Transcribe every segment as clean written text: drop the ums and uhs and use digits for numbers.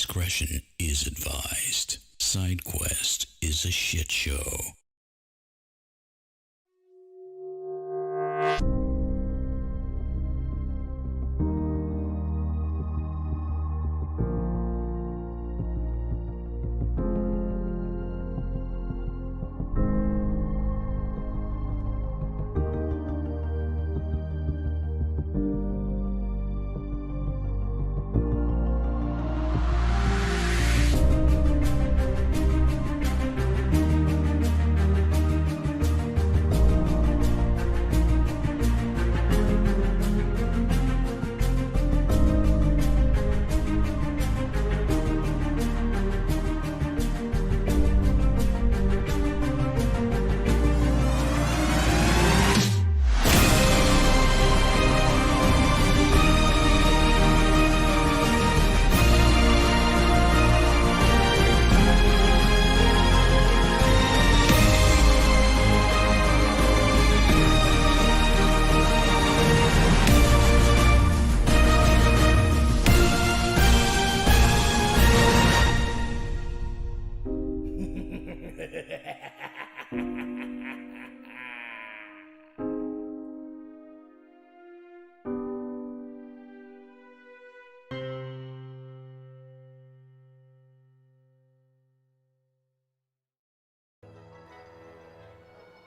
discretion is advised. Side Quest is a shit show.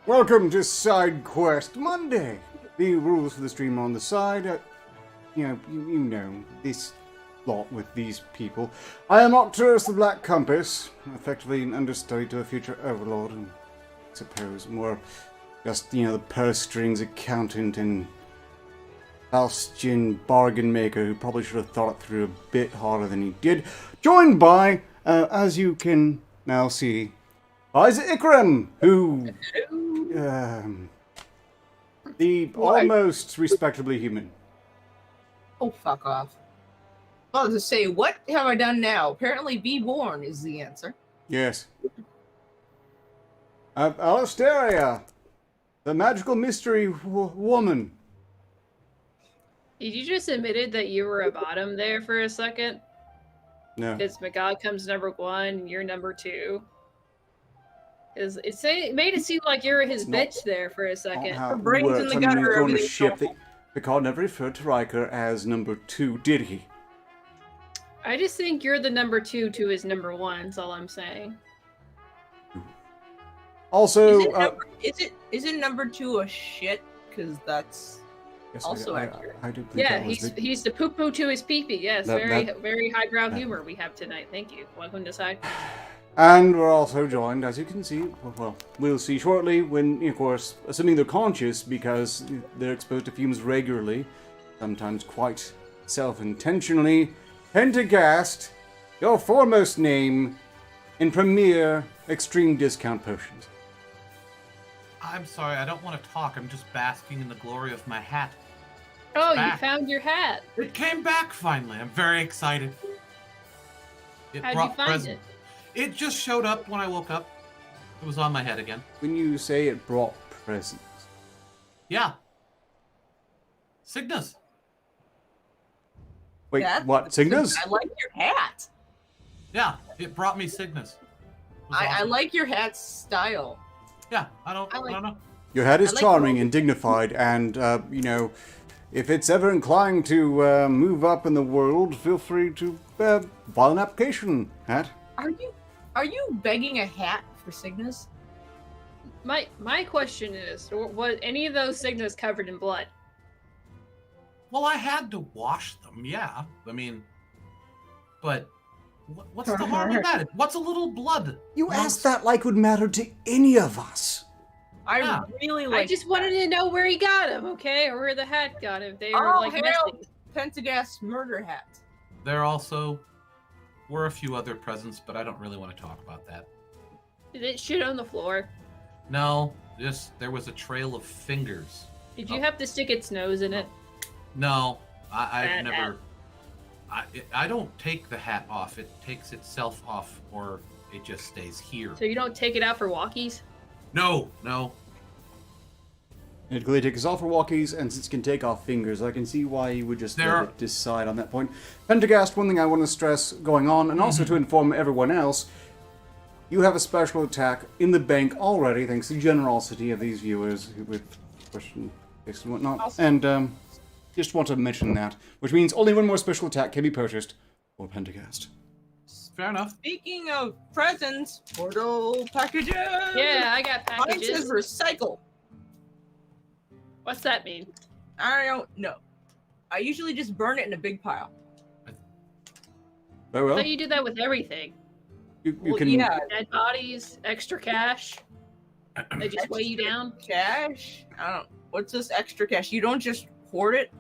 Welcome to Side Quest Monday. The rules for the stream are on the side. You know this lot with these people. I am Octurus the Black Compass, effectively an understudy to a future overlord, and I suppose more just, the purse strings accountant and Falstian bargain maker who probably should have thought it through a bit harder than he did. Joined by, as you can now see, Isaac Ikram, who... the almost respectably human. Oh, fuck off. I was to say, what have I done now? Apparently be born is the answer. Yes. Alistaria, the magical mystery woman. Did you just admitted that you were a bottom there for a second? No. Because MacLeod comes number 1, and you're number 2. It made it seem like you were his bitch there for a second. Her brains in the gutter. On the ship, Picard never referred to Riker as number 2, did he? I just think you're the number 2 to his number 1. That's all I'm saying. Also, isn't number 2 a shit? Because that's also accurate. I do believe that was he's the poo-poo to his pee-pee. Yes, very highbrow humor we have tonight. Thank you. Welcome to Side. And we're also joined, as you can see, well, we'll see shortly when, of course, assuming they're conscious, because they're exposed to fumes regularly, sometimes quite self-intentionally. Pentagast, your foremost name in premier extreme discount potions. I'm sorry, I don't want to talk. I'm just basking in the glory of my hat. Oh, you found your hat. It came back finally. I'm very excited. How'd you find it? It just showed up when I woke up. It was on my head again. When you say it brought presents. Yeah. Cygnus. Wait, what? Cygnus? I like your hat. Yeah, it brought me Cygnus. I like your hat's style. Yeah, I don't know. Your hat is charming and dignified, and, if it's ever inclined to move up in the world, feel free to file an application, hat. Are you begging a hat for Cygnus? My question is, was any of those Cygnus covered in blood? Well, I had to wash them, yeah. I mean, but what's the harm in that? What's a little blood? You asked that like it would matter to any of us. I really like. I just wanted to know where he got him, okay, or where the hat got him. They were Pentagast murder hat. There also were a few other presents, but I don't really want to talk about that. Did it shit on the floor? No, there was a trail of fingers. Did you have to stick its nose in it? No, I've never. I don't take the hat off. It takes itself off, or it just stays here. So you don't take it out for walkies? No. It clearly takes off her walkies, and since it can take off fingers, I can see why you would just let it decide on that point. Pentagast, one thing I want to stress going on, and also to inform everyone else, you have a special attack in the bank already, thanks to the generosity of these viewers with question based and whatnot. Awesome. And just want to mention that, which means only one more special attack can be purchased for Pentagast. Fair enough. Speaking of presents, portal packages. Yeah, I got Mine packages. says recycle. What's that mean? I don't know. I usually just burn it in a big pile. Very well. So you do that with everything. You Well, can. yeah, Dead bodies, extra cash. They just weigh you down. cash. I don't. What's this extra cash? You don't just hoard it.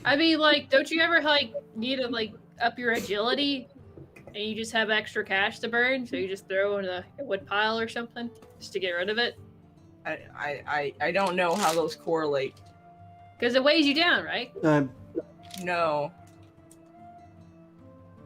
I mean, like, don't you ever like need to like up your agility, and you just have extra cash to burn, so you just throw in a wood pile or something just to get rid of it? I don't know how those correlate. Because it weighs you down, right? No.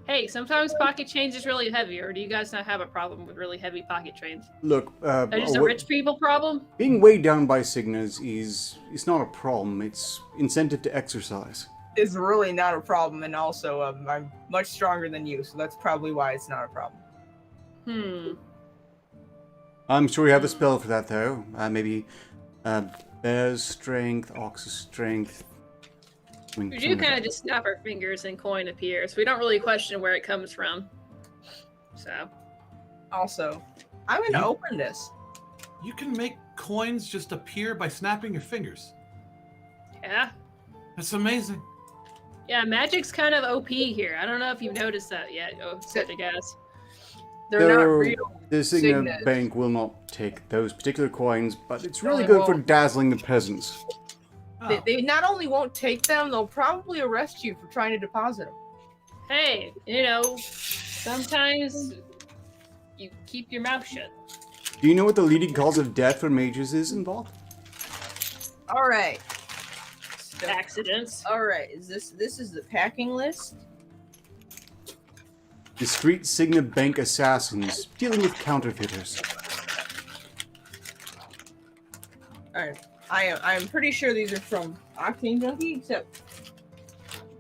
Hey, sometimes pocket change is really heavy, or do you guys not have a problem with really heavy pocket chains? Look, Is that just a rich people problem? being weighed down by Signas is not a problem. It's incentive to exercise. It's really not a problem, and also I'm much stronger than you, so that's probably why it's not a problem. I'm sure you have a spell for that, though. Maybe Bear's Strength, Ox's Strength. We do kind of just snap our fingers and coin appears. We don't really question where it comes from. So. Also, I'm gonna open this. You can make coins just appear by snapping your fingers. Yeah. That's amazing. Yeah, magic's kind of OP here. I don't know if you've noticed that yet. Oh, such a guess. They're not real. The Signa Signet. Bank will not take those particular coins, but it's really They good for won't. dazzling the peasants. Oh. They not only won't take them, they'll probably arrest you for trying to deposit them. Hey, you know, sometimes you keep your mouth shut. Do you know what the leading cause of death for mages is involved? All right. Accidents. All right. This is the packing list? Discreet Signa Bank assassins dealing with counterfeiters. All right. I'm pretty sure these are from Octane Junkie, except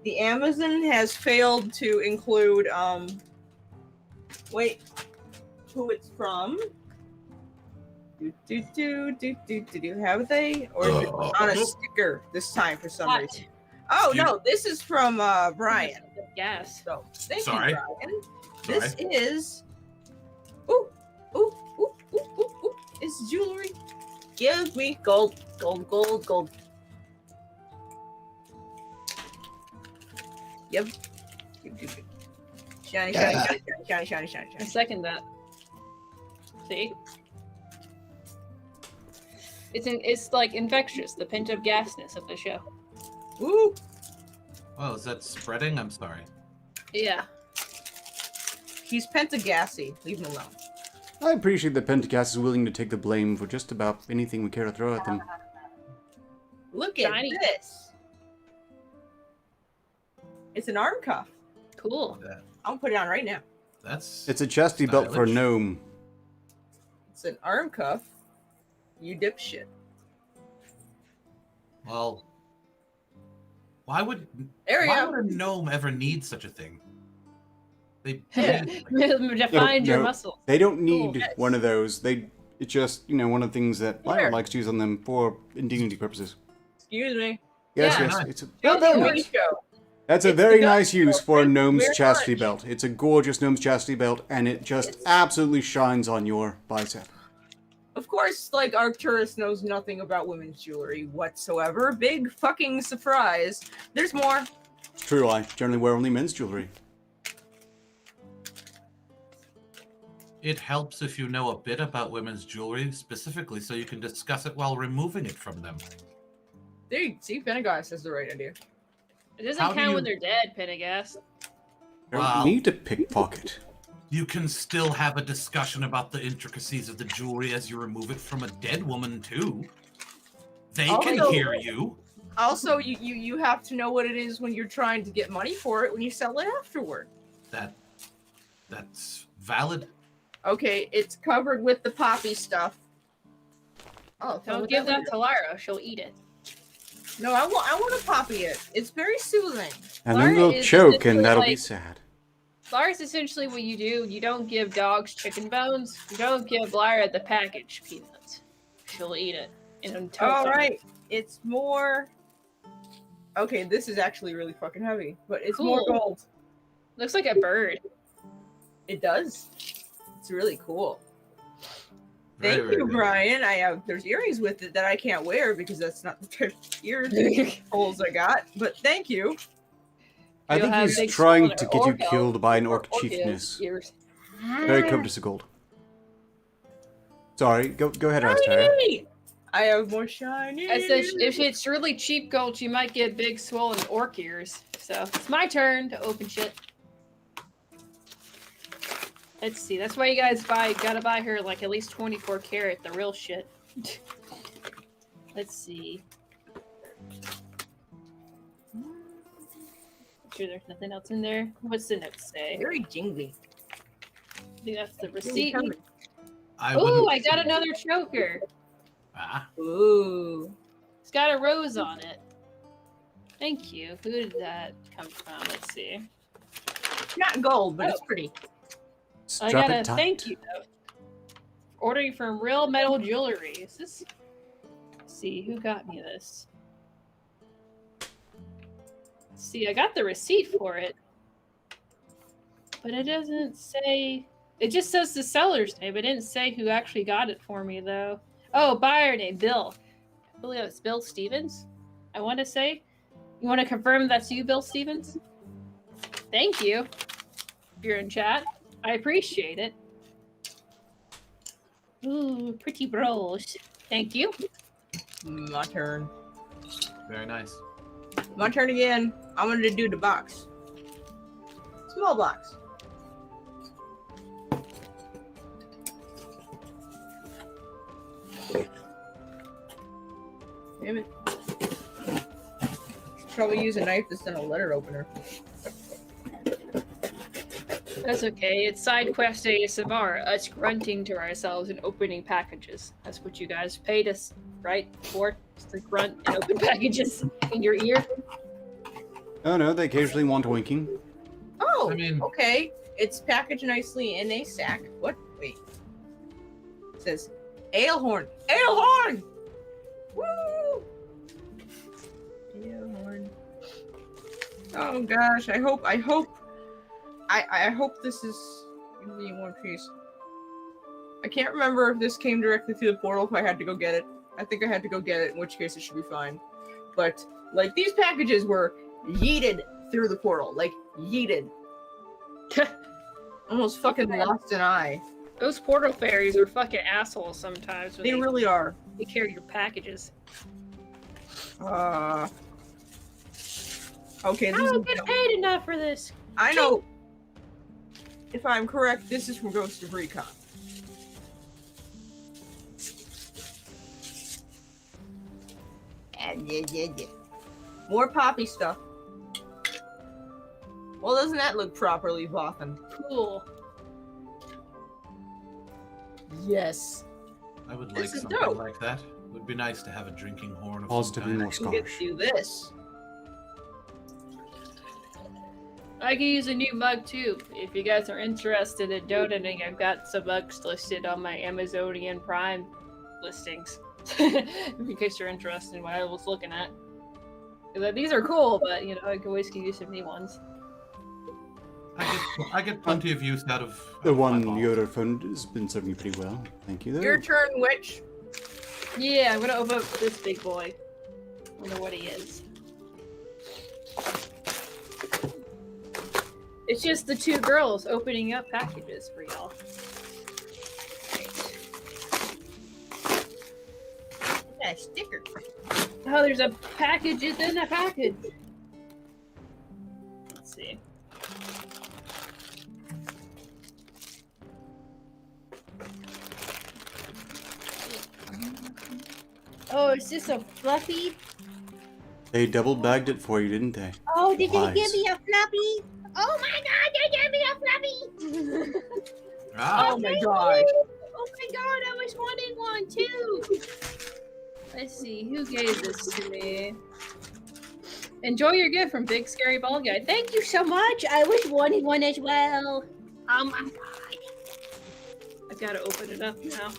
the Amazon has failed to include wait, who it's from. Have they? Or is it on a sticker this time for some What? reason? Oh no, this is from Brian. Yes. So thank Sorry. you, Brian. This is ooh. It's jewelry. Give me gold. Yep. Shiny. I second that. See? It's like infectious, the pinch of gasness of the show. Ooh. Well, is that spreading? I'm sorry. Yeah. He's pentagassy. Leave him alone. I appreciate that Pentagast is willing to take the blame for just about anything we care to throw at them. Look at Shiny. this. It's an arm cuff. Cool. I'll put it on right now. That's It's a chesty belt for a stylish. gnome. It's an arm cuff. You dipshit. Well, why would There you why go. would a gnome ever need such a thing? They Yeah. Defined your No. muscle. They don't need Yes. one of those. It's just, one of the things that Here. Lionel likes to use on them for indignity purposes. Excuse me. Yes, Yeah. yes. It's a, Very very nice. show. That's a It's the very gun nice use show. for a Thank you gnome's very chastity much. belt. It's a gorgeous gnome's chastity belt, and it just It's- absolutely shines on your bicep. Of course, like Arcturus knows nothing about women's jewelry whatsoever. Big fucking surprise. There's more. It's true, I generally wear only men's jewelry. It helps if you know a bit about women's jewelry, specifically so you can discuss it while removing it from them. There you see, Penagast has the right idea. It doesn't How do count when you- they're dead, Pendergast. I don't Wow. need to pickpocket. You can still have a discussion about the intricacies of the jewelry as you remove it from a dead woman, too. They can Also- hear you. Also, you have to know what it is when you're trying to get money for it when you sell it afterward. That's valid. Okay, it's covered with the poppy stuff. Oh, Don't give that to Lara. She'll eat it. No, I want to poppy it. It's very soothing. And Lara then they'll is choke, essentially and that'll be like- sad. Lara's essentially what you do. You don't give dogs chicken bones. You don't give Lara the packaged peanuts. She'll eat it. All right, it's more. Okay, this is actually really fucking heavy, but it's more Cool. gold. Looks like a bird. It does. It's really cool. Very, Thank very you, good. Brian. There's earrings with it that I can't wear because that's not the type of ear holes I got. But thank you. I You'll think have he's big trying skull to or get you orca- killed by an orc Orca chiefness. ears. Very covetous of gold. Sorry, go ahead, Astara. Shiny! I have more shiny. I said if it's really cheap gold, you might get big swollen orc ears. So it's my turn to open shit. Let's see. That's why you guys gotta buy her like at least 24 karat, the real shit. Let's see. Sure, there's nothing else in there. What's the note say? Very jingly. I think that's the receipt. I Ooh, wouldn't- I got another choker. Ah, Ooh. It's got a rose on it. Thank you. Who did that come from? Let's see. Not gold, but it's pretty. I Strap got it a tight. thank you note. Ordering from Real Metal Jewelry. Is this? Let's see, who got me this? Let's see, I got the receipt for it, but it doesn't say. It just says the seller's name. It didn't say who actually got it for me, though. Oh, buyer name Bill. I believe it's Bill Stevens. I want to say. You want to confirm that's you, Bill Stevens? Thank you. If you're in chat. I appreciate it. Ooh, pretty bros. Thank you. My turn. very nice. My turn again. I'm gonna do the box. Small box. Damn it. Probably use a knife instead of a letter opener. That's okay. It's side quest ASMR. Us grunting to ourselves and opening packages. That's what you guys paid us, right? For just to grunt and open packages in your ear. Oh no, they occasionally want winking. Oh, I mean- okay. It's packaged nicely in a sack. What? Wait. It says ale horn. Ale horn! Woo! Ale horn. Oh gosh, I hope this is gonna be in one piece. I can't remember if this came directly through the portal, if I had to go get it. I think I had to go get it, in which case it should be fine. But, like, these packages were yeeted through the portal. Like, yeeted. Almost fucking lost an eye. Those portal fairies are fucking assholes sometimes when They really are. they carry your packages. Okay, I this don't is, get paid enough for this. I know. If I'm correct, this is from Ghost of Recon. Yeah. More poppy stuff. Well, doesn't that look properly bottomed? Cool. Yes. I would like This is something dope. like that. It would be nice to have a drinking horn of Positive some and kind. more We get scars. to do this. I can use a new mug too. If you guys are interested in donating, I've got some mugs listed on my Amazonian Prime listings. In case you're interested in what I was looking at. 'Cause these are cool, but you know, I could always give you some new ones. I get plenty of use out of The my one balls. Yoda phone has been serving you pretty well. Thank you, though. Your turn, witch. Yeah, I'm gonna open up this big boy. I wonder what he is. It's just the two girls opening up packages for y'all. That sticker. Oh, there's a package within a package. Let's see. Oh, is this a fluffy? They double bagged it for you, didn't they? Oh, did Lies. they give me a floppy? Oh my god, they gave me a floppy! Ah, Oh my gosh. Oh my god, I was wanting one too! Let's see, who gave this to me? Enjoy your gift from Big Scary Bald Guy. Thank you so much. I was wanting one as well. Oh my god. I've got to open it up now.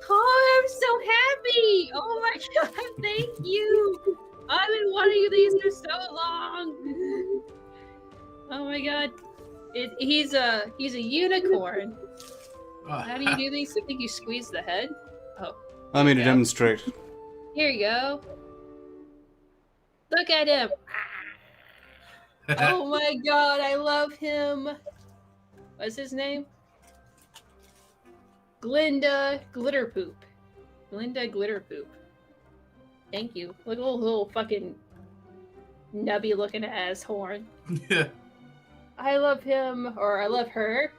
Oh, I'm so happy. Oh my god, thank you. I've been wanting these for so long. Oh my god. He's a unicorn. How do you do these? I think you squeeze the head. Oh. I mean to demonstrate. Here you go. Look at him. Oh my god, I love him. What's his name? Glinda Glitterpoop. Glinda Glitterpoop. Thank you. Look at little fucking nubby looking ass horn. Yeah. I love him, or I love her.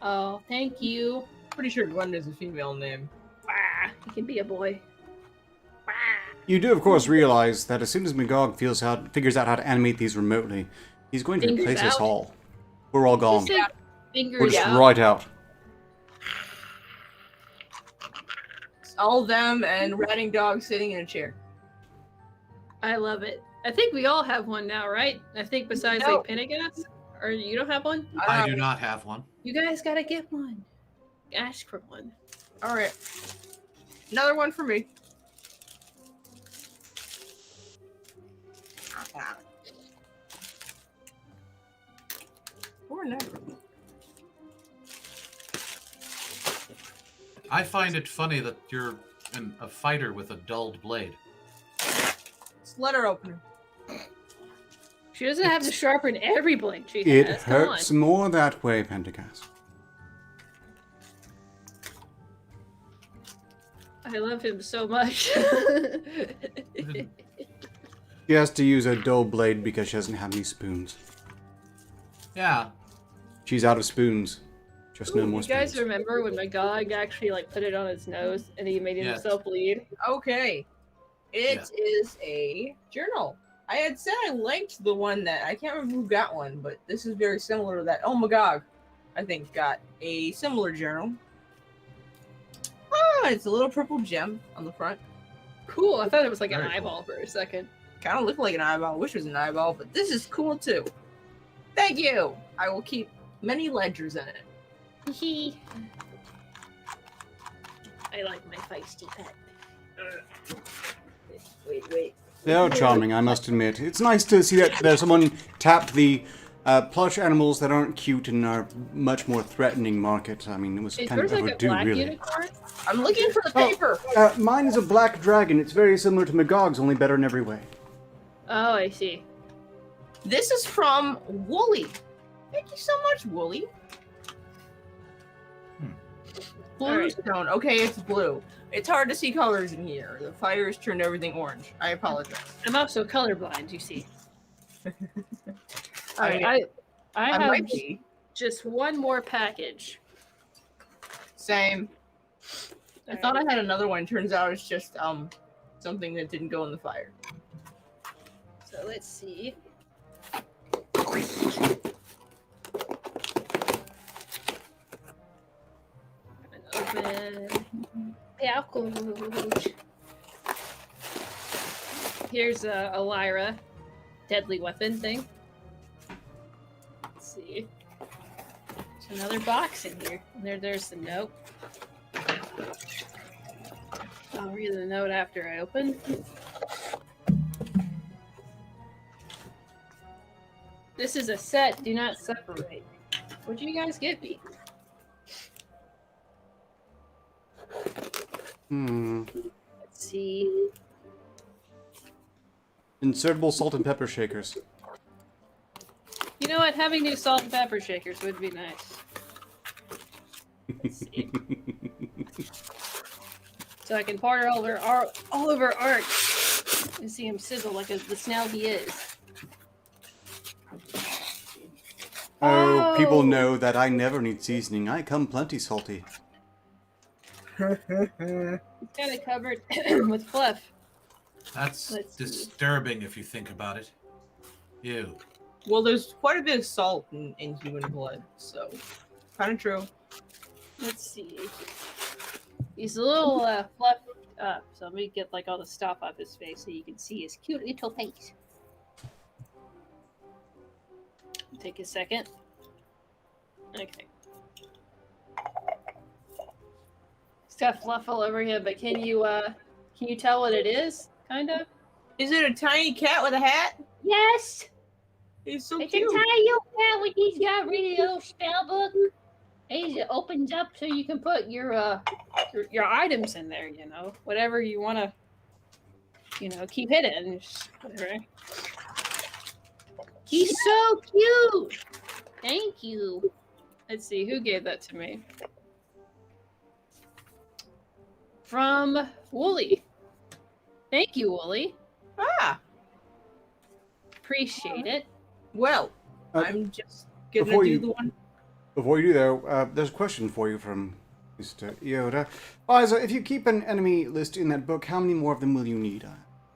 Oh, thank you. Pretty sure Glenda's a female name. Ah, he can be a boy. Ah. You do, of course, realize that as soon as Magog figures out how to animate these remotely, he's going to Fingers replace us out? all. We're all gone. He said fingers We're just out. right out. It's all them and ratting dog sitting in a chair. I love it. I think we all have one now, right? I think besides No. like Pentegas? Or you don't have one? I do not have one. You guys gotta get one. Ask for one. All right. Another one for me. Or never. I find it funny that you're a fighter with a dulled blade. It's letter opener. She doesn't have to sharpen every blade she It has. Come on. hurts more that way, Pentegas. I love him so much. She has to use a dull blade because she doesn't have any spoons. Yeah. She's out of spoons. Just no Ooh, more you guys spoons. remember when Magog actually like put it on his nose and he made Yes. himself bleed? Okay. It is a journal. I had said I liked the one that I can't remember who got one, but this is very similar to that. Oh, Magog, I think, got a similar journal. Oh, it's a little purple gem on the front. Cool. I thought it was like an Very cool. eyeball for a second. Kind of looked like an eyeball. I wish it was an eyeball, but this is cool too. Thank you. I will keep many ledgers in it. Hee. I like my feisty pet. Wait. They are charming, I must admit. It's nice to see that there's someone tapped the plush animals that aren't cute and are much more threatening market. I mean, it was Is kind of yours like a overdue, black really. unicorn? I'm looking for the Oh. paper. Mine is a black dragon. It's very similar to Magog's, only better in every way. Oh, I see. This is from Wooly. Thank you so much, Wooly. Blue Alright. stone. Okay, it's blue. It's hard to see colors in here. The fire has turned everything orange. I apologize. I'm also colorblind, you see. I mean, Alright, I I have might be. just one more package. Same. I thought I had another one. Turns out it's just something that didn't go in the fire. So let's see. Open package. Here's a Lyra deadly weapon thing. Let's see. There's another box in here. And there's the note. I'll read the note after I open. This is a set. Do not separate. What'd you guys get me? Let's see. Insertable salt and pepper shakers. You know what? Having new salt and pepper shakers would be nice. Let's see. So I can pour it all over Art and see him sizzle like the snail he is. Oh, people Oh. know that I never need seasoning. I come plenty salty. He's got it covered with fluff. That's Let's see. disturbing if you think about it. Ew. Well, there's quite a bit of salt in human blood, so kind of true. Let's see. He's a little fluffed up, so let me get like all the stuff off his face so you can see his cute little face. Take a second. Okay. He's got fluff all over him, but can you tell what it is? Kind of. Is it a tiny cat with a hat? Yes. He's so It's cute. a tiny little cat with he's got really little spell book. It opens up So you can put your items in there, you know, whatever you want to, you know, keep hidden. Just whatever. He's so cute. Thank you. Let's see, who gave that to me? From Wooly. Thank you, Wooly. Ah, Appreciate it. well, Uh, I'm just gonna before do you- the one. Before you do, though, there's a question for you from Mr. Yoda. Liza, if you keep an enemy list in that book, how many more of them will you need?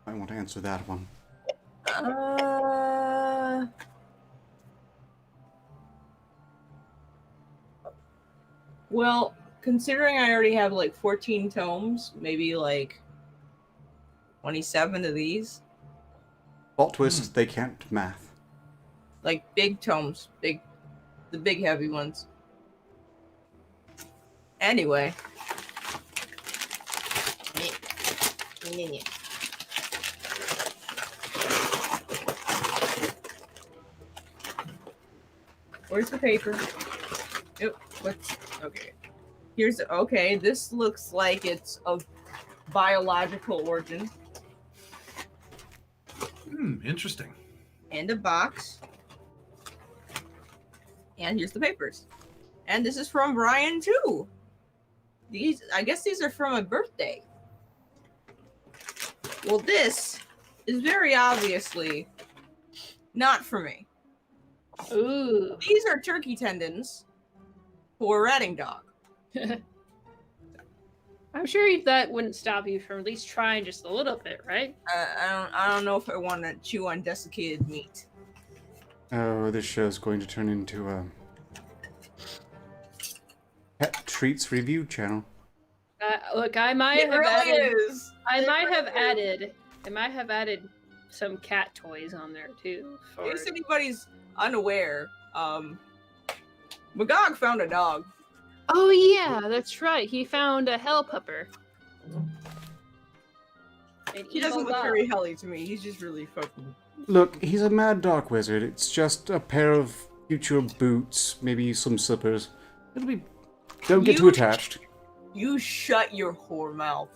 I want to answer that one. Well, considering I already have like 14 tomes, maybe like 27 of these. Plot twist, they can't math. Like big tomes, the big heavy ones. Anyway. Where's the paper? Oh, what's okay? Here's okay. This looks like it's of biological origin. Interesting. And a box. And here's the papers. And this is from Brian too. I guess these are from my birthday. Well, this is very obviously not for me. Ooh. These are turkey tendons for a ratting dog. I'm sure that wouldn't stop you from at least trying just a little bit, right? I don't know if I want to chew on desiccated meat. Oh, this show's going to turn into a pet treats review channel. Look, I might It have really added. is. I It might have really is. added. I might have added some cat toys on there too. In For case anybody's unaware, Magog found a dog. oh yeah, that's right. He found a hell pupper. An He doesn't evil look dog. very helly to me. He's just really fucking. Look, he's a mad dark wizard. It's just a pair of future boots, maybe some slippers. It'll be... Don't get too You- attached. You shut your whore mouth.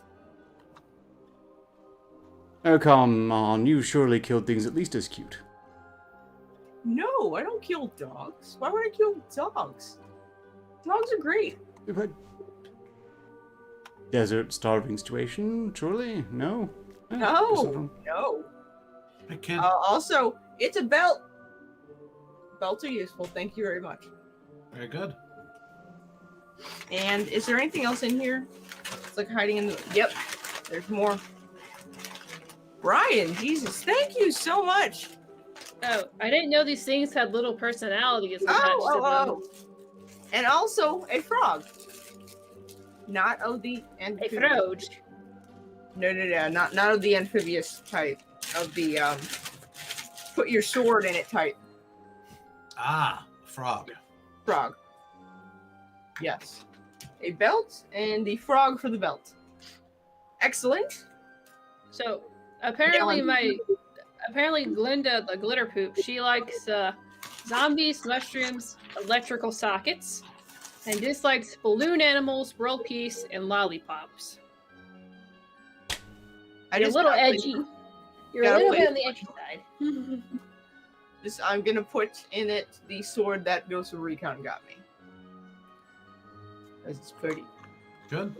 Oh, come on. You surely killed things at least as cute. No, I don't kill dogs. Why would I kill dogs? Dogs are great. But... Desert starving situation, surely? No? Eh, No, guess I don't- no. I can't. Also, it's a belt. Belts are useful. Thank you very much. Very good. And is there anything else in here? It's like hiding in the. Yep, there's more. Brian, Jesus, thank you so much. Oh, I didn't know these things had little personalities attached to them. And also a frog. Not of the A amphibious. frog. No, not of the amphibious type. Of the put your sword in it type Ah, frog. frog. Yes, a belt and the frog for the belt. Excellent. So apparently, Yeah. apparently Glinda, the glitter poop, she likes zombies, mushrooms, electrical sockets, and dislikes balloon animals, world peace, and lollipops. I You're a just little gotta play- edgy. You're a gotta little play- bit on the edgy side. I'm gonna put in it the sword that Ghost of Recon got me. 'Cause it's pretty. Good.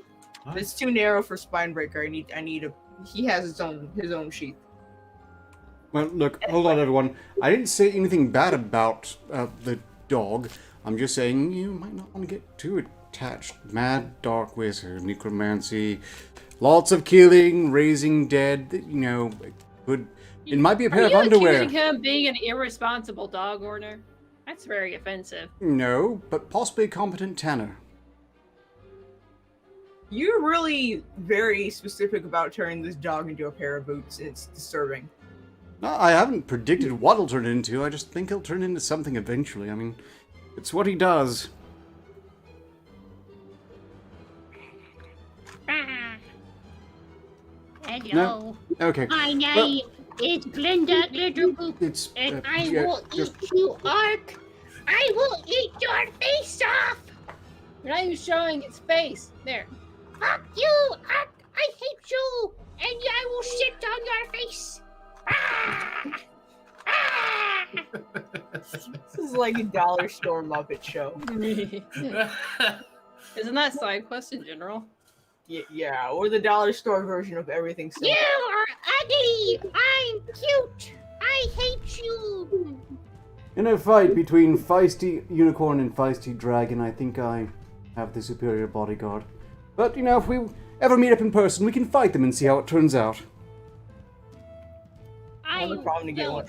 But it's too narrow for Spinebreaker. I need a. He has his own sheath. Well, look, hold on, everyone. I didn't say anything bad about the dog. I'm just saying you might not want to get too attached. Mad dark wizard, necromancy, lots of killing, raising dead. You know, it might be a pair Are of you underwear. accusing him of being an irresponsible dog owner? That's very offensive. No, but possibly a competent tanner. You're really very specific about turning this dog into a pair of boots. It's disturbing. No, I haven't predicted what he'll turn into. I just think he'll turn into something eventually. I mean, it's what he does. Hello. No? Okay. My name Well, is Glinda Glitterpoop, it's... and I yeah, will just- eat you, Ark. I will eat your face off. You're not even showing its face. There. Fuck you, Ark. I hate you, and I will shit on your face. Ah! Ah! This is like a dollar store Muppet show. Isn't that side quest in general? Yeah, or the dollar store version of everything. You are ugly. I'm cute. I hate you. In a fight between feisty unicorn and feisty dragon, I think I have the superior bodyguard. But, you know, if we ever meet up in person, we can fight them and see how it turns out. I Another problem to get will one.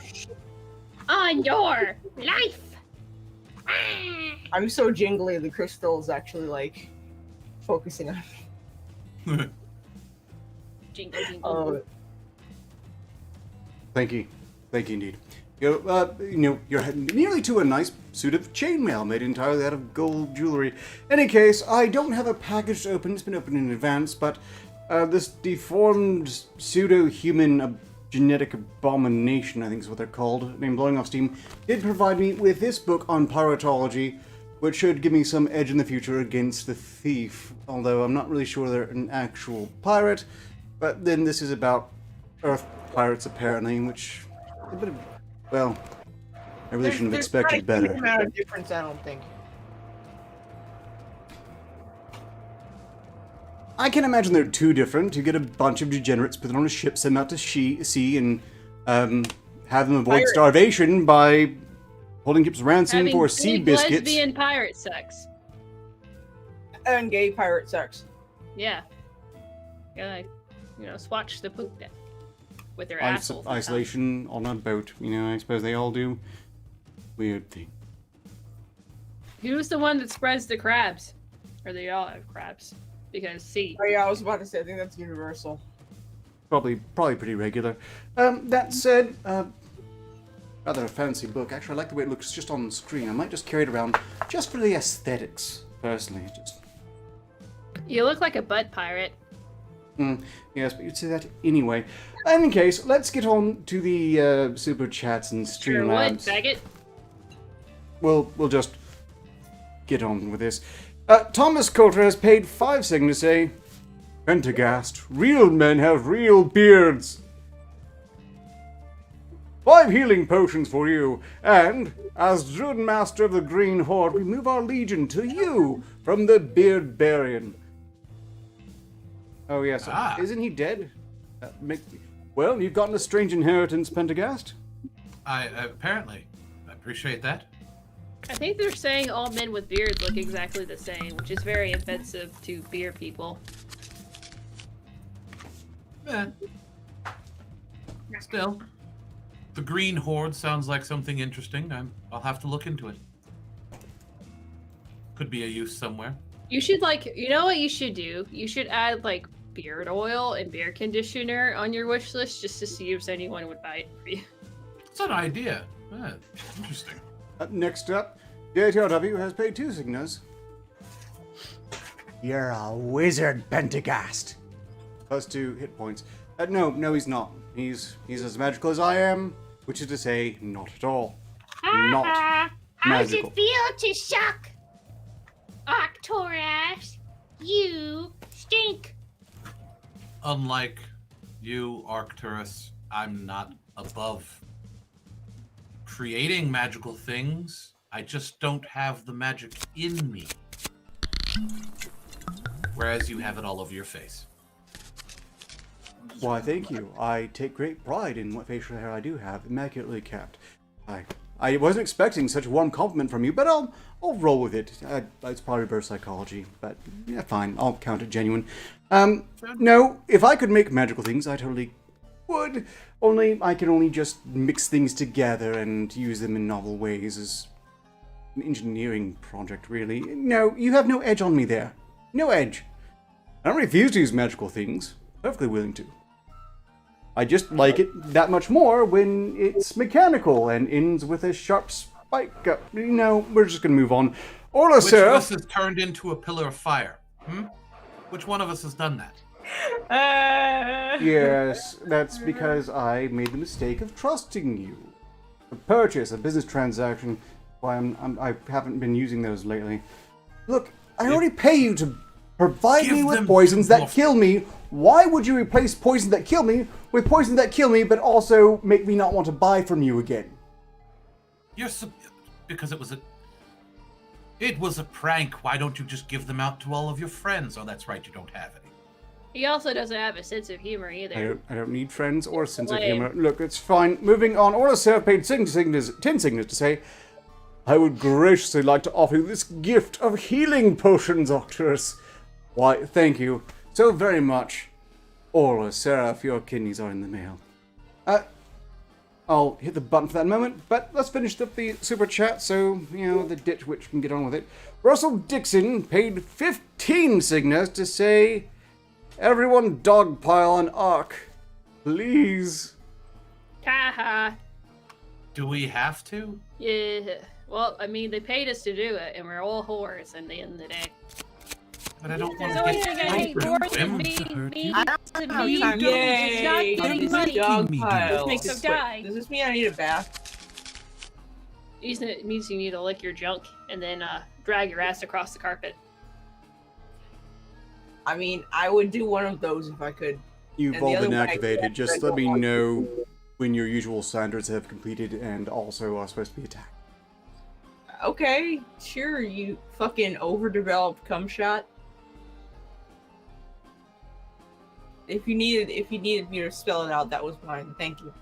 on your life. Ah! I'm so jingly, the crystal is actually like focusing on me. Jingle, jingle. Thank you. Thank you indeed. You're nearly to a nice suit of chainmail made entirely out of gold jewelry. In any case, I don't have a package to open. It's been opened in advance, but this deformed pseudo-human genetic abomination, I think is what they're called, named Blowing Off Steam, did provide me with this book on piratology, which should give me some edge in the future against the thief. Although I'm not really sure they're an actual pirate, but then this is about Earth pirates apparently, which a bit of, well, I really shouldn't have expected better. There's not a difference, I don't think. I can imagine they're too different. You get a bunch of degenerates, put them on a ship, send them out to sea, and have them avoid Pirate. starvation by holding ships ransom Having for sea big biscuits. lesbian pirate sex. And gay pirate sex. Yeah. Yeah, swatch the poop then. With their assholes. this time. Isolation on a boat. I suppose they all do. Weird thing. Who's the one that spreads the crabs? Or they all have crabs? Because sea. Oh yeah, I was about to say, I think that's universal. Probably pretty regular. That said, rather a fancy book. Actually, I like the way it looks just on the screen. I might just carry it around just for the aesthetics, personally. Just. You look like a butt pirate. Yes, but you'd say that anyway. In any case, let's get on to the super chats and Sure would, Streamlabs. faggot. We'll just get on with this. Thomas Coulter has paid 5 cents to say, Pentagast, real men have real beards. 5 healing potions for you, and as Druid Master of the Green Horde, we move our legion to you from the Beard Barian. Oh yes, isn't he dead? Well, you've gotten a strange inheritance, Pentagast. Apparently. I appreciate that. I think they're saying all men with beards look exactly the same, which is very offensive to beard people. Still. The Green Horde sounds like something interesting. I'll have to look into it. Could be a use somewhere. You should you know what you should do? You should add beard oil and beard conditioner on your wish list just to see if anyone would buy it for you. It's an idea. Interesting. Next up, JTRW has paid 2 signas. You're a wizard, Pentagast. Plus 2 hit points. No, he's not. He's as magical as I am, which is to say, not at all. Not How's magical. it feel to suck? Arcturus, you stink. Unlike you, Arcturus, I'm not above creating magical things. I just don't have the magic in me. Whereas you have it all over your face. Why, thank you. I take great pride in what facial hair I do have, immaculately kept. I wasn't expecting such a warm compliment from you, but I'll roll with it. It's probably reverse psychology, but yeah, fine. I'll count it genuine. No, if I could make magical things, I totally would. Only I can only just mix things together and use them in novel ways as an engineering project, really. No, you have no edge on me there. No edge. I don't refuse to use magical things. Perfectly willing to. I just like it that much more when it's mechanical and ends with a sharp spike. You know, we're just gonna move on. Orla, Which sir. of us has turned into a pillar of fire? Which one of us has done that? Yes, that's because I made the mistake of trusting you. A purchase, a business transaction. Why I haven't been using those lately. Look, I already pay you to provide me with poisons that kill me. Why would you replace poison that kill me with poison that kill me, but also make me not want to buy from you again? Because it was a prank. Why don't you just give them out to all of your friends? Oh, that's right, you don't have any. He also doesn't have a sense of humor either. I don't need friends or a sense of humor. Look, it's fine. Moving on. Orla Seraph paid 10 signatures to say, I would graciously like to offer you this gift of healing potions, Octorus. Why, thank you so very much. Orla Seraph, your kidneys are in the mail. I'll hit the button for that moment, but let's finish up the super chat so, the ditch witch can get on with it. Russell Dixon paid 15 signatures to say, everyone dogpile on Ark. Please. Haha. Do we have to? Yeah. Well, I mean, they paid us to do it, and we're all whores in the end of the day. But I don't want The to only get thing I hate more than being not getting money. Dog pile. Makes them die. Does this mean I need a bath? It means you need to lick your junk and then drag your ass across the carpet. I mean, I would do one of those if I could. You've And the all other been one I activated. can't Just drink let me water. know when your usual standards have completed and also are supposed to be attacked. Okay, sure, you fucking overdeveloped cum shot. If you needed me to spell it out, that was fine. Thank you.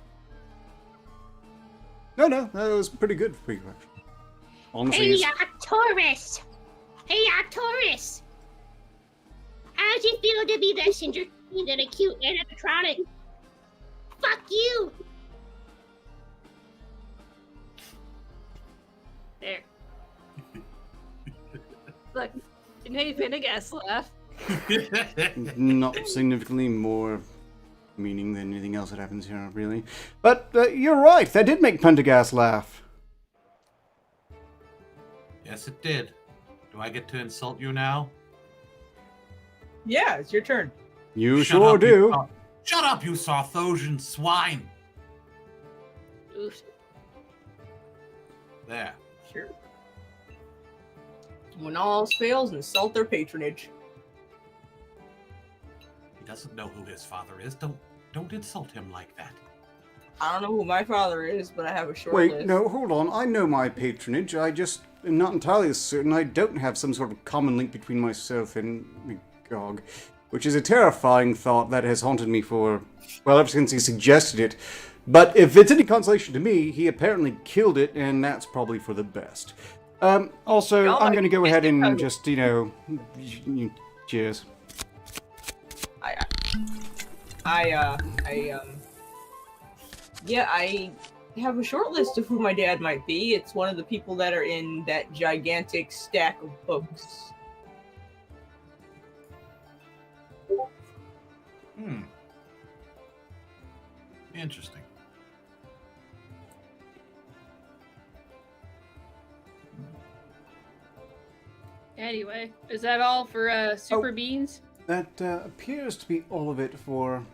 No, that was pretty good for you, actually. Honestly, Hey, Taurus! Hey, Taurus! How's it feel to be messenger in a cute animatronic? Fuck you! There. Look, it made Pendergast laugh. not significantly more meaning than anything else that happens here, really. But you're right, that did make Pendergast laugh. Yes, it did. Do I get to insult you now? Yeah, it's your turn. You Shut sure up, do. Shut up, you Sarthosian swine! Oof. There. Sure. When all else fails, insult their patronage. He doesn't know who his father is. Don't insult him like that. I don't know who my father is, but I have a short Wait, list. no, hold on. I know my patronage. I just am not entirely certain I don't have some sort of common link between myself and Magog, which is a terrifying thought that has haunted me for, well, ever since he suggested it. But if it's any consolation to me, he apparently killed it, and that's probably for the best. Also, Oh, I'm going to go ahead and okay. just, cheers. Yeah, I have a short list of who my dad might be. It's one of the people that are in that gigantic stack of books. Interesting. Anyway, is that all for Super Beans? That appears to be all of it for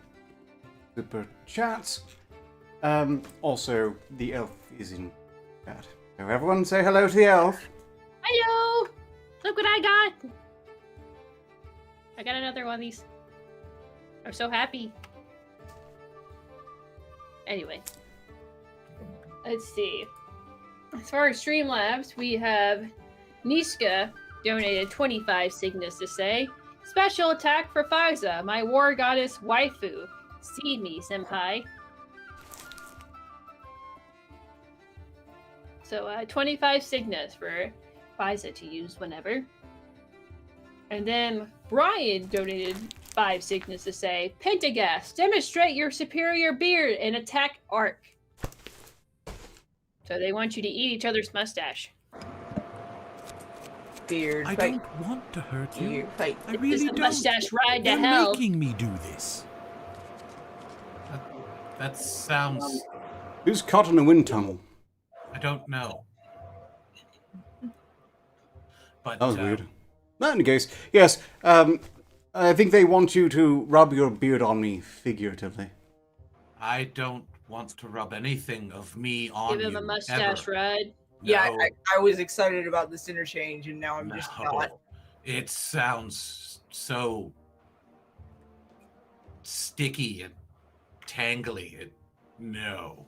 Super Chats. Also, the elf is in chat. So everyone say hello to the elf. Hello! Look what I got! I got another one of these. I'm so happy. Anyway. Let's see. As far as Streamlabs, we have Niska donated 25 signals to say, special attack for Fiza, my war goddess waifu. See me, senpai. So 25 signals for Fiza to use whenever. And then Brian donated 5 signals to say, Pentagast, demonstrate your superior beard and attack Ark. So they want you to eat each other's mustache. Beard, I fight. don't want to hurt you. You fight. I This really is a don't. mustache ride to You're hell. making me do this. That sounds. Who's caught in a wind tunnel? I don't know. But That was weird. But in any case, yes, I think they want you to rub your beard on me, figuratively. I don't want to rub anything of me on Give you. him a mustache ever. ride. Yeah, No, I was excited about this interchange, and now I'm just not. no. It sounds so sticky and tangly. No.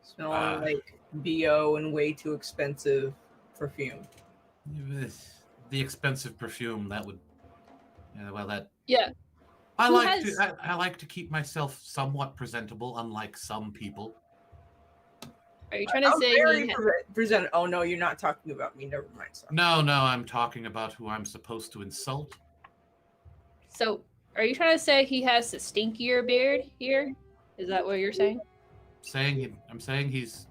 Smelling like BO and way too expensive perfume. The expensive perfume that would. Yeah, well, that. Yeah. I Who like has- to. I like to keep myself somewhat presentable, unlike some people. Are you trying to I'm say very he present. Oh no, you're not talking about me. Never mind. Sorry. No, I'm talking about who I'm supposed to insult. So, are you trying to say he has a stinkier beard here? Is that what you're saying? I'm saying he's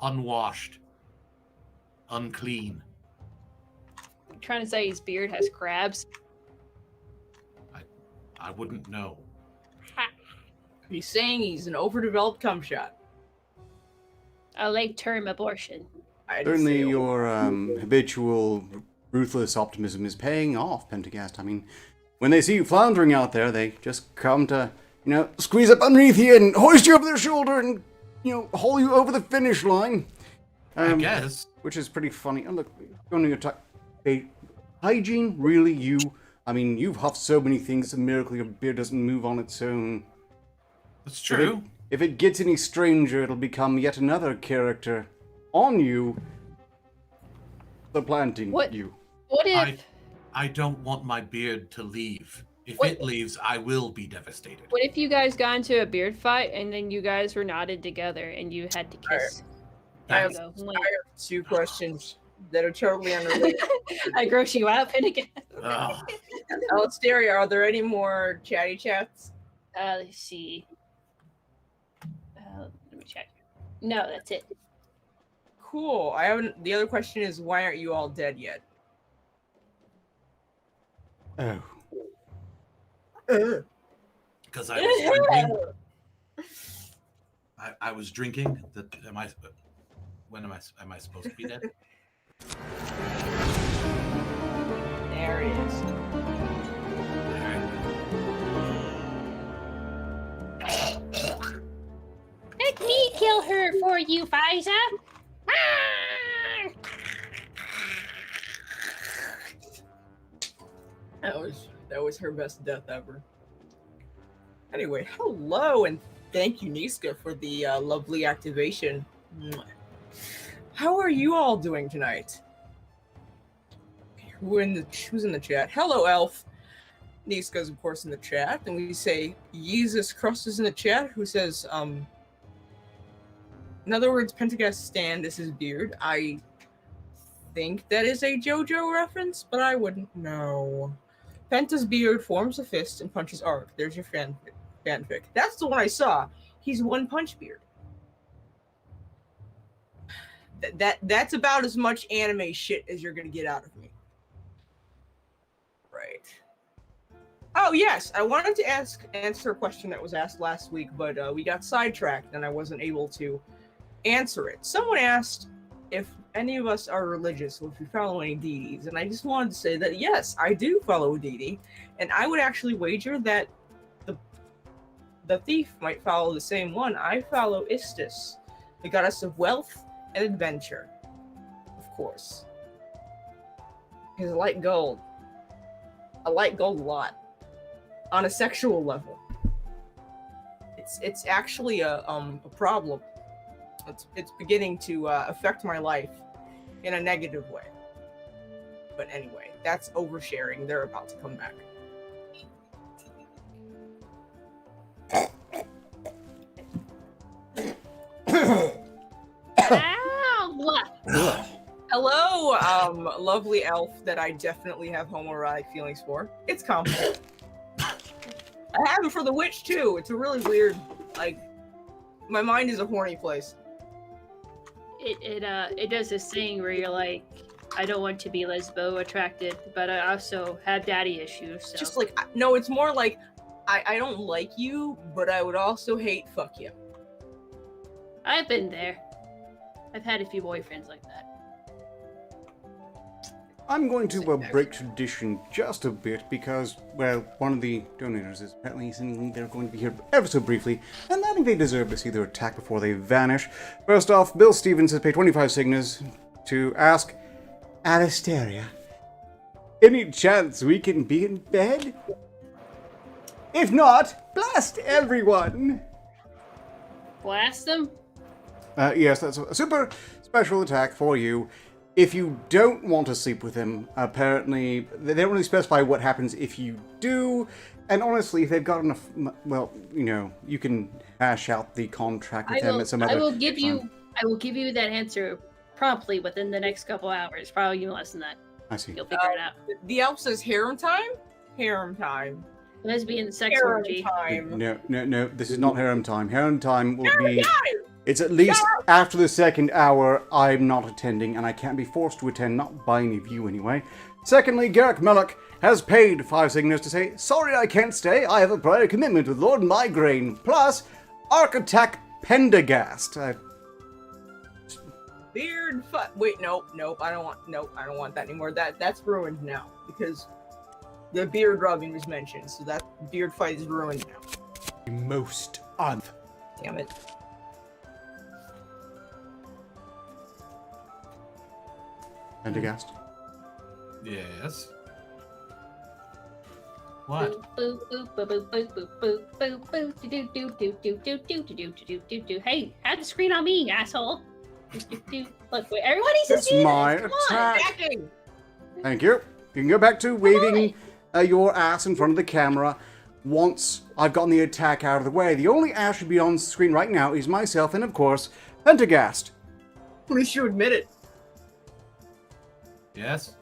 unwashed, unclean. You're trying to say his beard has crabs? I wouldn't know. He's saying he's an overdeveloped cum shot. A late term abortion. I Certainly your habitual ruthless optimism is paying off, Pentagast. I mean, when they see you floundering out there, they just come to, squeeze up underneath you and hoist you over their shoulder and, haul you over the finish line. I guess. Which is pretty funny. And look, going to talk. Hygiene, really, you? I mean, you've huffed so many things, it's a miracle your beard doesn't move on its own. That's true. If it gets any stranger, it'll become yet another character on you, supplanting you. What if... I don't want my beard to leave. If What- it leaves, I will be devastated. What if you guys got into a beard fight and then you guys were knotted together and you had to kiss? I have, There you go. I have two questions that are totally unrelated. I gross you out, Finnegan. Ugh. Alistair, are there any more chatty chats? Let's see. Let me check. No, that's it. Cool. I haven't. The other question is, why aren't you all dead yet? Oh. Because I was drinking. I was drinking. When am I supposed to be dead? There he is. Let me kill her for you, Fiza. That was her best death ever. Anyway, hello and thank you, Niska, for the lovely activation. Mwah. How are you all doing tonight? Who's in the chat? Hello, Elf. Niska's of course in the chat, and we say Jesus Crust is in the chat, who says, in other words, Pentagast stand is his beard. I think that is a JoJo reference, but I wouldn't know. Penta's beard forms a fist and punches Ark. There's your fanfic. That's the one I saw. He's one punch beard. That's about as much anime shit as you're gonna get out of me. Right. Oh yes, I wanted to answer a question that was asked last week, but we got sidetracked and I wasn't able to answer it. Someone asked if any of us are religious or if we follow any deities, and I just wanted to say that yes, I do follow a deity, and I would actually wager that the thief might follow the same one. I follow Istis, the goddess of wealth and adventure, of course. Because I like gold. I like gold a lot. On a sexual level. It's actually a problem. It's beginning to affect my life in a negative way. But anyway, that's oversharing. They're about to come back. Ow! Hello, lovely elf that I definitely have homoerotic feelings for. It's complicated. I have it for the witch too. It's a really weird, my mind is a horny place. It does this thing where you're like, I don't want to be lesbo attracted, but I also have daddy issues. So. Just like, no, it's more like, I don't like you, but I would also hate fuck you. I've been there. I've had a few boyfriends like that. I'm going to break tradition just a bit because, well, one of the donators is apparently saying they're going to be here ever so briefly, and I think they deserve to see their attack before they vanish. First off, Bill Stevens has paid 25 cygnus to ask, Alistaria, any chance we can be in bed? If not, blast everyone! Blast them? Yes, that's a super special attack for you. If you don't want to sleep with him, apparently, they don't really specify what happens if you do. And honestly, if they've got enough, well, you know, you can hash out the contract with them at some other I will give time. you that answer promptly within the next couple hours. Probably even less than that. I see. You'll figure it out. The elf says harem time? Harem time. Lesbian sex Harem orgy. time. No, this is not harem time. Harem time will be... It's at least after the second hour. I'm not attending, and I can't be forced to attend, not by any of you anyway. Secondly, Garrick Mellock has paid 5 cygnus to say, sorry I can't stay, I have a prior commitment with Lord Migraine. Plus, Architect Pendergast. Beard fight. Wait, nope, I don't want that anymore. That's ruined now because the beard rubbing was mentioned, so that beard fight is ruined now. Most Damn it. Pendergast. Yes. What? Hey, have the screen on me, asshole. Look, wait, everybody needs to It's see my this. Come on. attack. Thank you. You can go back to waving your ass in front of the camera once I've gotten the attack out of the way. The only ass should be on screen right now is myself and, of course, Pendergast. At least you admit it. Yes.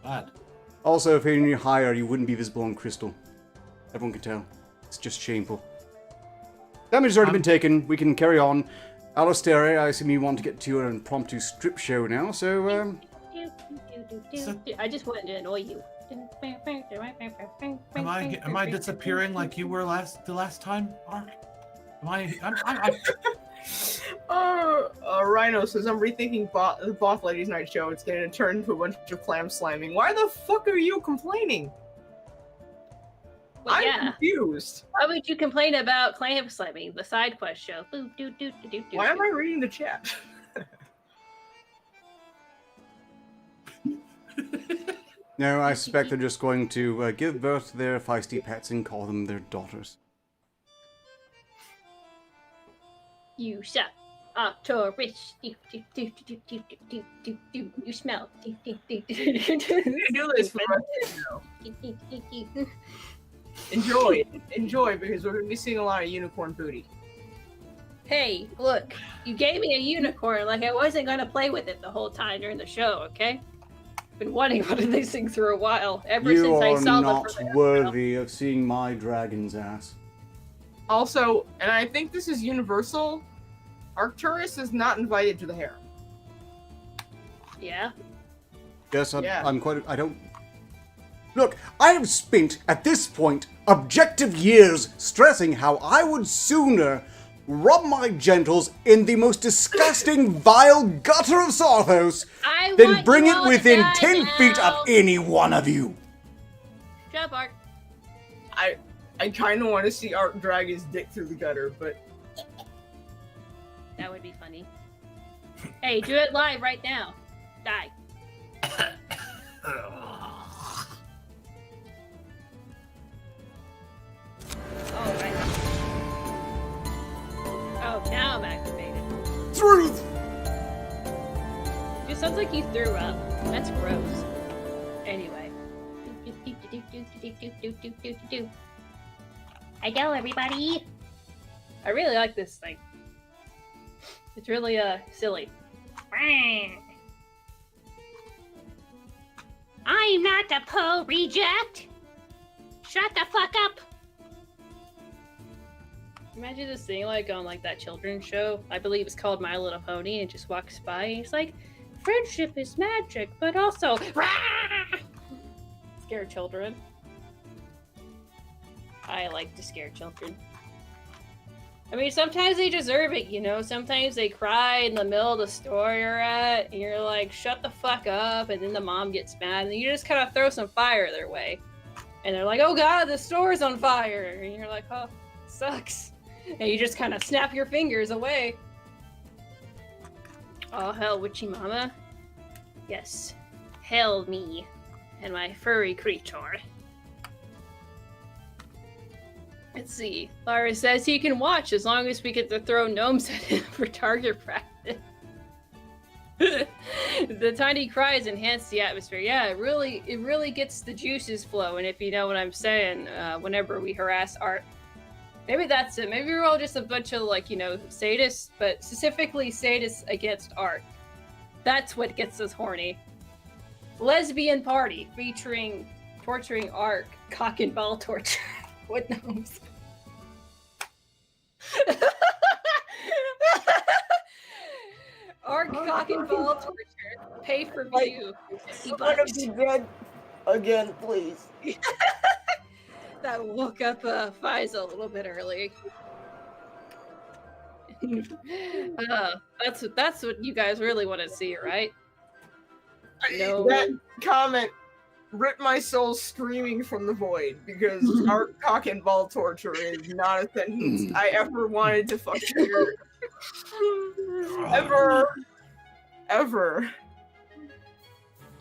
What? Also, if you're any higher, you wouldn't be visible on Crystal. Everyone can tell. It's just shameful. Damage has already been taken. We can carry on. Alistair, I assume you want to get to your impromptu strip show now, so, I just wanted to annoy you. Am I disappearing like you were the last time, Mark? I'm Rhino says, I'm rethinking the Both Ladies Night show. It's going to turn into a bunch of clam slamming. Why the fuck are you complaining? Well, I'm confused. Why would you complain about clam slamming, the side quest show? Why am I reading the chat? no, I suspect they're just going to give birth to their feisty pets and call them their daughters. You suck. Octorish. You smell. You do this for Enjoy, because we're going to be seeing a lot of unicorn booty. Hey, look, you gave me a unicorn like I wasn't going to play with it the whole time during the show, okay? Been wanting one of these things for a while, ever since I saw them. You are not worthy of seeing my dragon's ass. Also, and I think this is universal, Arcturus is not invited to the harem. Yeah? Yes, I'm quite... I don't... Look, I have spent, at this point, objective years stressing how I would sooner rub my genitals in the most disgusting, vile gutter of Sarthos than bring it within 10 feet of any one of you. Shut up, Ark. I kind of want to see Art drag his dick through the gutter, but... That would be funny. Hey, do it live right now. Die. Oh, right. Oh, now I'm activated. Truth! It sounds like you threw up. That's gross. Anyway. Hello, everybody. I really like this thing. It's really, silly. I'm not a Poe reject. Shut the fuck up. Imagine this thing like on like that children's show. I believe it's called My Little Pony, and just walks by and he's like, friendship is magic, but also scare children. I like to scare children. I mean, sometimes they deserve it, you know? Sometimes they cry in the middle of the store you're at, and you're like, shut the fuck up, and then the mom gets mad, and you just kind of throw some fire their way. And they're like, oh god, the store's on fire! And you're like, oh, sucks. And you just kind of snap your fingers away. Oh, hell, witchy mama. Yes. Hell me. And my furry creature. Let's see. Lara says he can watch as long as we get to throw gnomes at him for target practice. The tiny cries enhance the atmosphere. Yeah, it really gets the juices flowing, if you know what I'm saying, whenever we harass Art. Maybe that's it. Maybe we're all just a bunch of, like, you know, sadists, but specifically sadists against Art. That's what gets us horny. Lesbian party featuring torturing Art, cock and ball torture. What gnomes? Arc cock and ball torture. Pay per view. I want to be dead again, please. That woke up Fiza a little bit early. That's what you guys really want to see, right? No. That comment ripped my soul screaming from the void, because our cock and ball torture is not a sentence I ever wanted to fucking hear. Ever.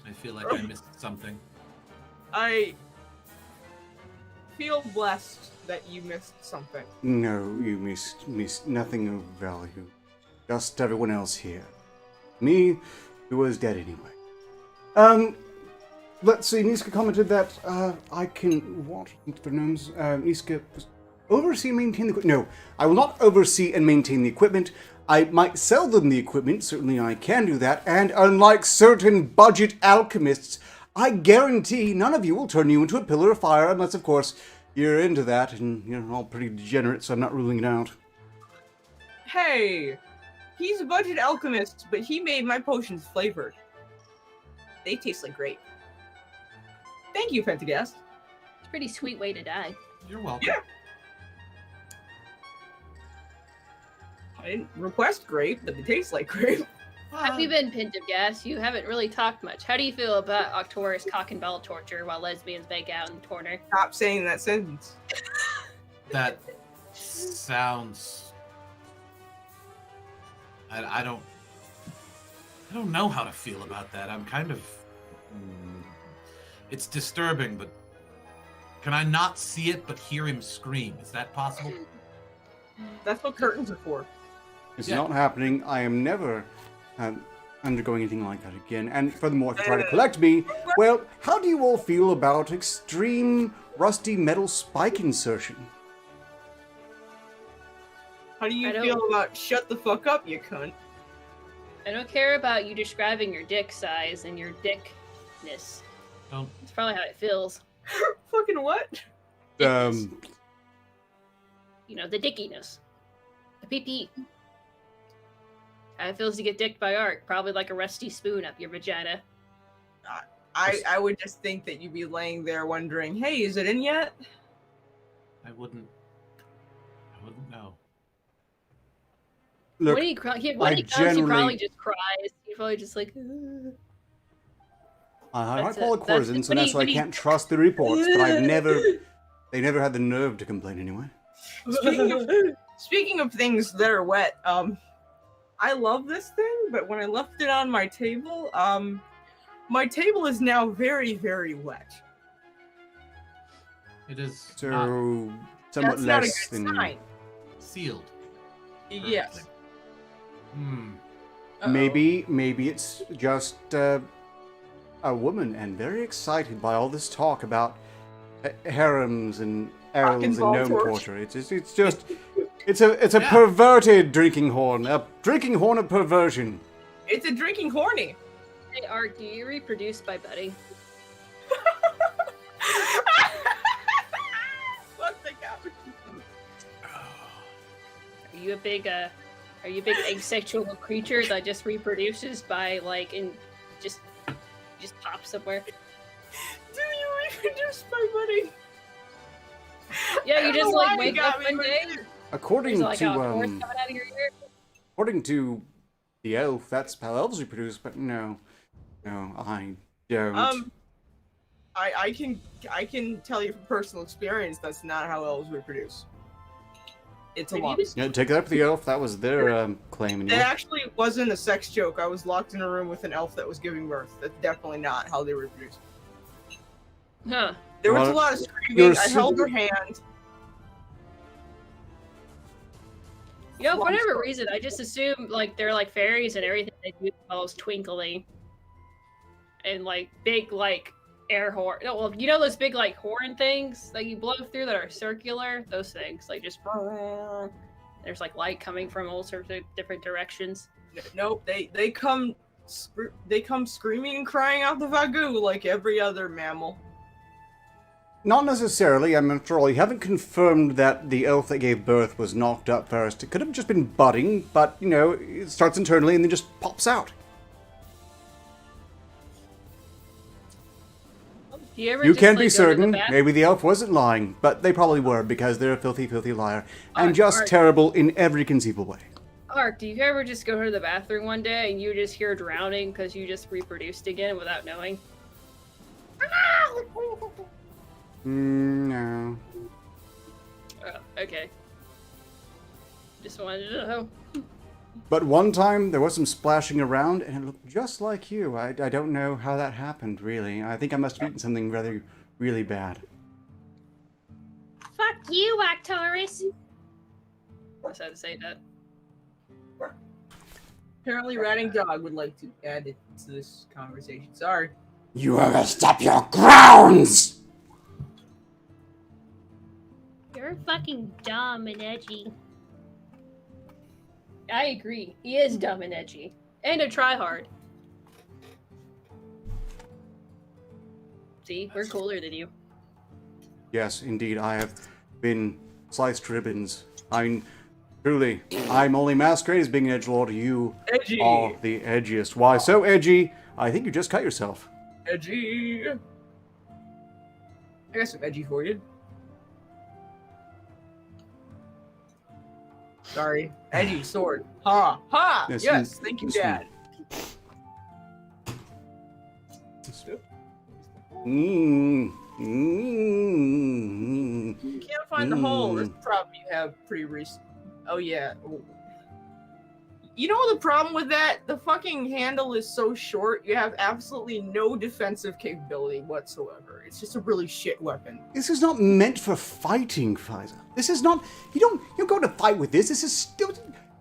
I feel like I missed something. I feel blessed that you missed something. No, you missed nothing of value. Just everyone else here. Me, who was dead anyway. Let's see, Niska commented that I can what for gnomes? Niska oversee and maintain the equipment. No, I will not oversee and maintain the equipment. I might sell them the equipment, certainly I can do that, and unlike certain budget alchemists, I guarantee none of you will turn you into a pillar of fire unless, of course, you're into that, and you're all pretty degenerate, so I'm not ruling it out. Hey, he's a budget alchemist, but he made my potions flavored. They taste like grape. Thank you, Pentagast. It's a pretty sweet way to die. You're welcome. Yeah. I didn't request grape, but they taste like grape. How have you been, Pentagast? You haven't really talked much. How do you feel about Octorus cock and ball torture while lesbians bake out in the corner? Stop saying that sentence. That sounds... I don't know how to feel about that. I'm kind of... It's disturbing, but can I not see it but hear him scream? Is that possible? That's what curtains are for. It's not happening. I am never undergoing anything like that again. And furthermore, if you try to collect me, well, how do you all feel about extreme rusty metal spike insertion? How do you feel about shut the fuck up, you cunt? I don't care about you describing your dick size and your dickness. It's probably how it feels. Fucking what? You know, the dickiness. The pee-pee. How it feels to get dicked by Ark. Probably like a rusty spoon up your vagina. I would just think that you'd be laying there wondering, hey, is it in yet? I wouldn't know. Look, when he comes, he probably just cries. He's probably just like... I might call it courtesan, so that's why I can't trust the reports, but they never had the nerve to complain anyway. Speaking of things that are wet, I love this thing, but when I left it on my table is now very, very wet. It is so somewhat that's less not a good than sign. Sealed. Yes. Maybe it's just a woman and very excited by all this talk about harems and elves and gnome torture. It's a perverted drinking horn, a drinking horn of perversion. It's a drinking horny. Hey, Art, do you reproduce by budding? Fuck the cow. Are you a big Are you a big asexual creature that just reproduces by just pops somewhere? Do you reproduce my money? Yeah, you just wake up one day. According There's to a horse coming out of your ear. according to the elf, that's how elves reproduce. But no, I don't. I can tell you from personal experience that's not how elves reproduce. It's a lot. Yeah, take that up with the elf. That was their claim. It Anyway. actually wasn't a sex joke. I was locked in a room with an elf that was giving birth. That's definitely not how they reproduce. Huh. There was a Well, lot of screaming. I held her hand. You know, for whatever reason, I just assume they're like fairies and everything they do involves twinkling. And big air horn. No, well, you know those big horn things that you blow through that are circular? Those things. Just there's light coming from all sorts of different directions. Nope, they come screaming and crying out the vagoo like every other mammal. Not necessarily. I'm after all, you haven't confirmed that the elf that gave birth was knocked up first. It could have just been budding, but it starts internally and then just pops out. You can't be certain. Maybe the elf wasn't lying, but they probably were because they're a filthy, filthy liar and just terrible in every conceivable way. Ark, do you ever just go to the bathroom one day and you just hear drowning because you just reproduced again without knowing? No. Oh, okay. Just wanted to know. But one time there was some splashing around and it looked just like you. I don't know how that happened, really. I think I must have eaten something really bad. Fuck you, Arcturus. I just had to say that. Apparently, Ratting Dog would like to add it to this conversation. Sorry. You overstep your grounds! You're fucking dumb and edgy. I agree. He is dumb and edgy. And a tryhard. See, we're cooler than you. Yes, indeed, I have been sliced ribbons. Truly, I'm only masquerade as being an edgelord. You Edgy. are the edgiest. Why so edgy? I think you just cut yourself. Edgy. I got some edgy for you. Sorry. Edgy sword. Ha! Ha! Yes, thank you, Dad. You can't find the hole. That's the problem you have pretty recent. Oh, yeah. You know the problem with that? The fucking handle is so short, you have absolutely no defensive capability whatsoever. It's just a really shit weapon. This is not meant for fighting, Pfizer. This is not... You don't go to fight with this. This is still...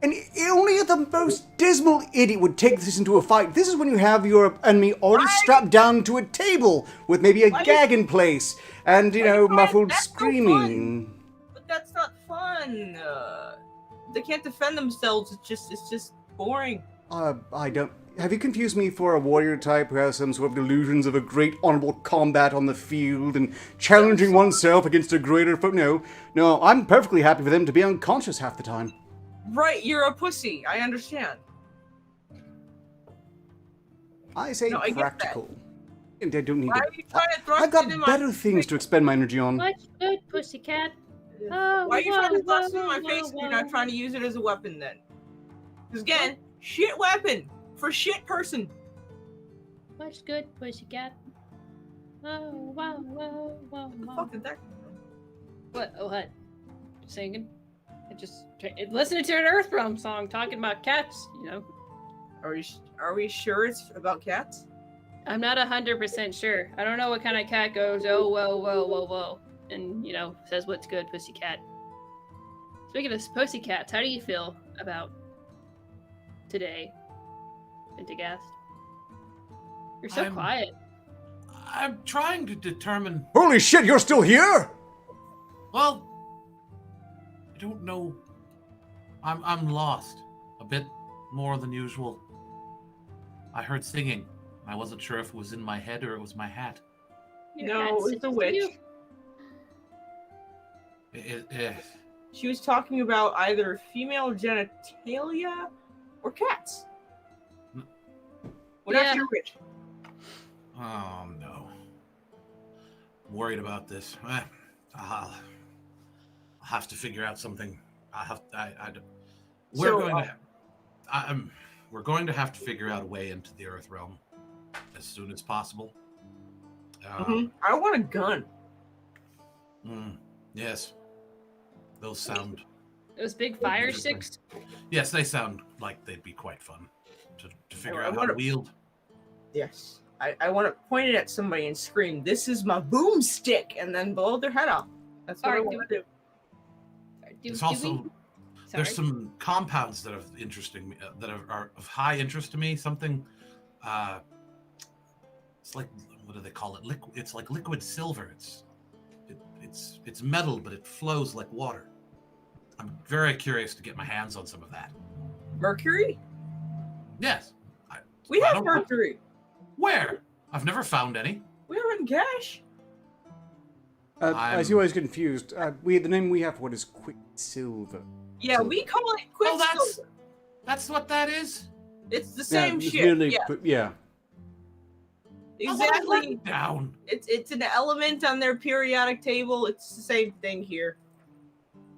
And only the most dismal idiot would take this into a fight. This is when you have your enemy already strapped down to a table with maybe a gag in place and, muffled screaming. But that's not fun. They can't defend themselves. It's just boring. I don't... Have you confused me for a warrior type who has some sort of delusions of a great honorable combat on the field and challenging oneself against a greater foe? No, I'm perfectly happy for them to be unconscious half the time. Right, you're a pussy. I understand. I say practical. And I don't need Why are you trying to thrust I've got it in better my things to expend my energy on. What's good, pussycat? Why are you trying to thrust it in my face if you're not trying to use it as a weapon then? Because again, shit weapon for shit person. What's good, pussycat? Oh, wow, wow, wow, What the wow. fuck did that come from? What? Oh, what? Singing? Listening to an Earthrealm song talking about cats, Are we sure it's about cats? I'm not 100% sure. I don't know what kind of cat goes, oh, whoa, whoa, whoa, whoa, and, says what's good, pussycat. Speaking of pussycats, how do you feel about today, Pentigast? You're so quiet. I'm trying to determine... Holy shit, you're still here? Well, I don't know. I'm lost. A bit more than usual. I heard singing. I wasn't sure if it was in my head or it was my hat. No, it's a witch. she was talking about either female genitalia or cats. We're not sure which. Oh no. I'm worried about this. I'll have to figure out something. We're going to have to figure out a way into the Earth Realm as soon as possible. I want a gun. Yes. Those sound... Those big fire sticks? Yes, they sound like they'd be quite fun to figure out how to wield. Yes. I want to point it at somebody and scream, "This is my boomstick," and then blow their head off. That's what I want to do. There's some compounds that are interesting, that are of high interest to me. Something, it's like, what do they call it? It's like liquid silver. It's metal, but it flows like water. I'm very curious to get my hands on some of that. Mercury? Yes. We have mercury. Where? I've never found any. We're in cash. I see why I was confused. The name we have for it is Quicksilver. Yeah, we call it Quicksilver. That's what that is? It's the same it's shit. Really, yeah. Exactly. Down. It's an element on their periodic table. It's the same thing here.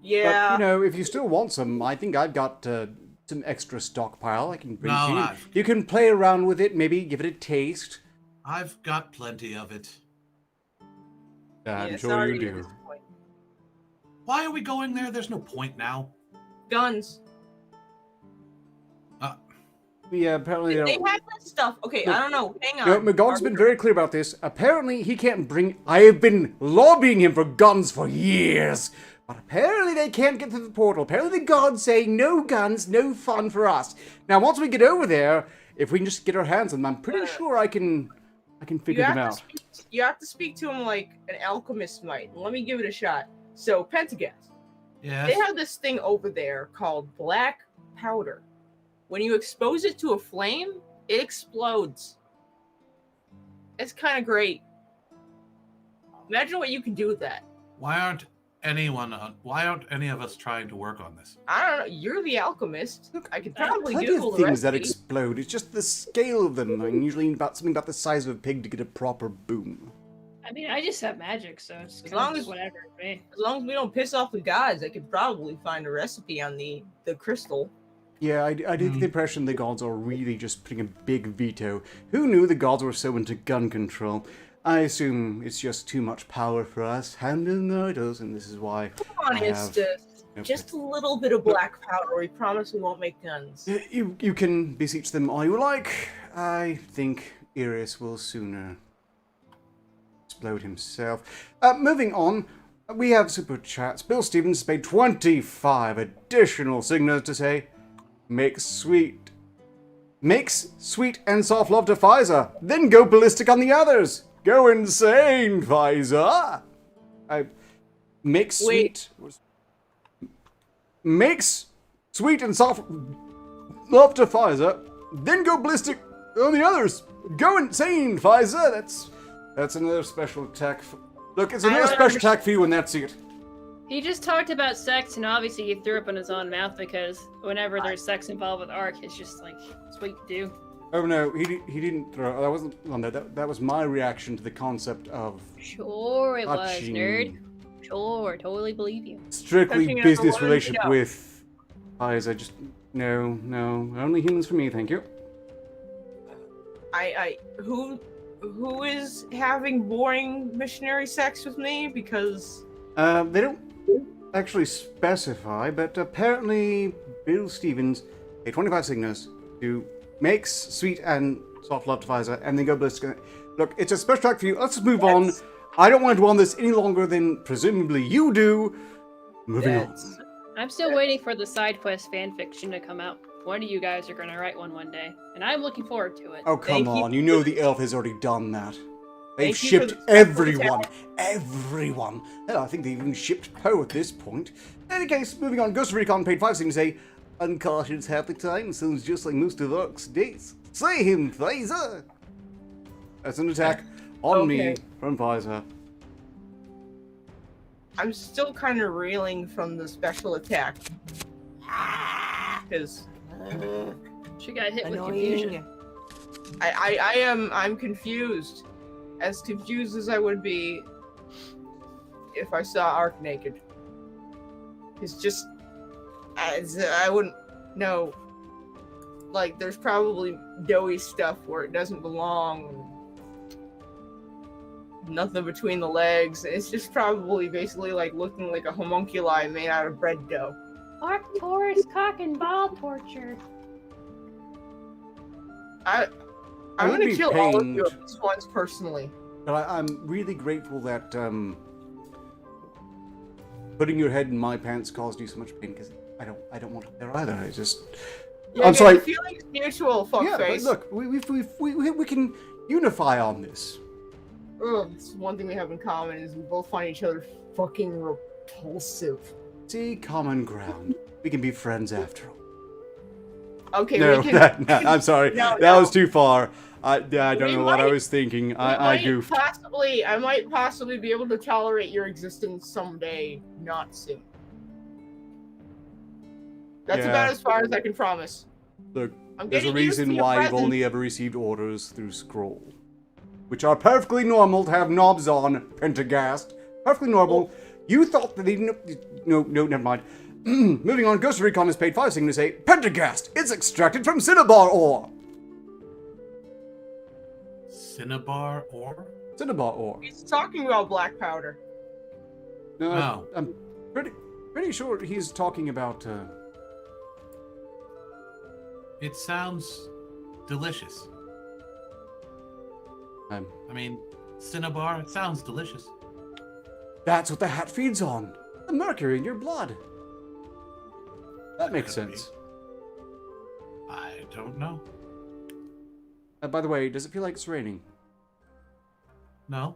Yeah. But, if you still want some, I think I've got some extra stockpile I can bring to you. You can play around with it, maybe give it a taste. I've got plenty of it. I'm sure you do. Why are we going there? There's no point now. Guns. Yeah, apparently they have this stuff. Okay, I don't know. Hang on. Magog's been very clear about this. Apparently, he can't bring... I have been lobbying him for guns for years. But apparently they can't get through the portal. Apparently the gods say no guns, no fun for us. Now, once we get over there, if we can just get our hands on them, I'm pretty sure I can figure them out. You have to speak to him like an alchemist might. Let me give it a shot. So, Pentagast. Yes? They have this thing over there called black powder. When you expose it to a flame, it explodes. It's kind of great. Imagine what you can do with that. Why aren't any of us trying to work on this? I don't know. You're the alchemist. Look, I could probably Plenty Google of the things that recipe. explode. It's just the scale of them. I'm usually something about the size of a pig to get a proper boom. I mean, I just have magic, so it's As long as whatever. Man. As long as we don't piss off the gods, I could probably find a recipe on the crystal. Yeah, I did get the impression the gods are really just putting a big veto. Who knew the gods were so into gun control? I assume it's just too much power for us handling idols, and this is why Come on, just a little bit of black powder. We promise we won't make guns. You can beseech them all you like. I think Iris will sooner explode himself. Moving on, we have super chats. Bill Stevens paid 25 additional signals to say, Makes sweet and soft love to Pfizer, then go ballistic on the others. Go insane, Pfizer. Makes sweet and soft love to Pfizer, then go ballistic on the others. Go insane, Pfizer. That's another special attack. Look, it's another special attack for you, and that's it. He just talked about sex, and obviously he threw up in his own mouth because whenever there's sex involved with Ark, it's just like, it's what you do. Oh no, he didn't throw. That wasn't on there. That was my reaction to the concept of. Sure, it was, touching. nerd. Sure, totally believe you. Strictly Touching business a relationship woman, with eyes. I just no, only humans for me, thank you. Who is having boring missionary sex with me? Because They don't actually specify, but apparently Bill Stevens, a 25 signals, who makes sweet and soft love to Pfizer, and then go ballistic. Look, it's a special attack for you. Let's just move on. I don't want to dwell on this any longer than presumably you do. Moving on. I'm still waiting for the side quest fanfiction to come out. One of you guys are going to write one day, and I'm looking forward to it. Oh, come on. You know the elf has already done that. They've Thank you for shipped the everyone. Everyone. Hell, I think they've even shipped Poe at this point. In any case, moving on. Ghost Recon paid 5 seconds to say, uncautioned half the time, sounds just like most of Ark's days. Slay him, Pfizer! That's an attack on me from Pfizer. I'm still kind of reeling from the special attack. Because She got hit with Annoying. confusion. I'm confused. As confused as I would be if I saw Ark naked. It's just, I wouldn't know. Like, there's probably doughy stuff where it doesn't belong. Nothing between the legs. It's just probably basically like looking like a homunculi made out of bread dough. Arcturus cock and ball torture. I'm would gonna be kill all of pained. you at least once personally. But I'm really grateful that putting your head in my pants caused you so much pain because I don't want it there either. I just Yeah, I'm sorry. The feeling's mutual, Yeah, but fuckface. look, we can unify on this. Ugh, it's one thing we have in common is we both find each other fucking repulsive. See, common ground. We can be friends after all. Okay, No, we can. I'm sorry. No, that no. was too far. I don't We know what I might- was thinking. I goofed. I might possibly be able to tolerate your existence someday, not soon. That's Yeah. about as far as I can promise. Look, I'm there's a getting used to reason your why you've presence. only ever received orders through scroll, which are perfectly normal to have knobs on, Pentagast. Perfectly normal. You thought that they no, never mind. Moving on, Ghost Recon has paid 5 to say, Pentagast, it's extracted from Cinnabar ore. Cinnabar ore? Cinnabar ore. He's talking about black powder. No, No. I'm pretty sure he's talking about, It sounds delicious. I mean, Cinnabar, it sounds delicious. That's what the hat feeds on. The mercury in your blood. That makes Could be. sense. I don't know. By the way, does it feel like it's raining? No.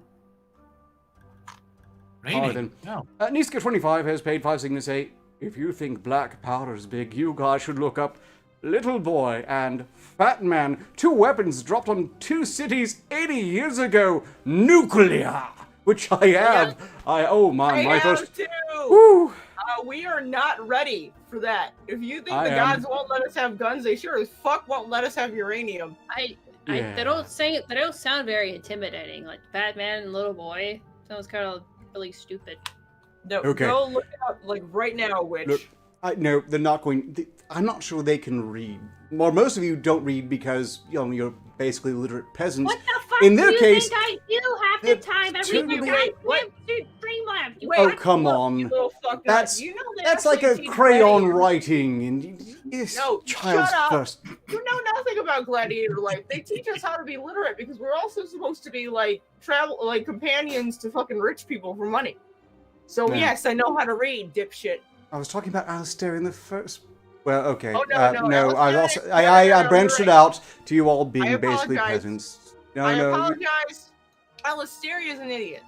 All right, then. No. Niska25 has paid 5 to say, if you think black powder is big, you guys should look up Little Boy and Fat Man, 2 weapons dropped on 2 cities 80 years ago. Nuclear! Which I have. I my have first. too. Woo! We are not ready for that. If you think I the am. gods won't let us have guns, they sure as fuck won't let us have uranium. Yeah. They don't sound very intimidating. Like Batman and Little Boy sounds kind of really stupid. No, Okay. go look it up, like right now, Witch. Look, no, they're not going. I'm not sure they can read. Well, most of you don't read because you're basically literate peasants. What the fuck In do their you case, think I do half the they're time every totally- goddamn Streamlabs? You Wait, Oh, fucking come look, on. you little fuck That's- you know they That's like actually a teach crayon Gladiator. writing, and it's No, child's shut up. first. You know nothing about gladiator life. They teach us how to be literate because we're also supposed to be like companions to fucking rich people for money. So Yeah. yes, I know how to read, dipshit. I was talking about Alistair in the first. Well, okay. Oh, no, I was Alistair- also I no, branched you're it right. out to you all being I basically apologize. peasants. No, I no. apologize. Alistair is an idiot.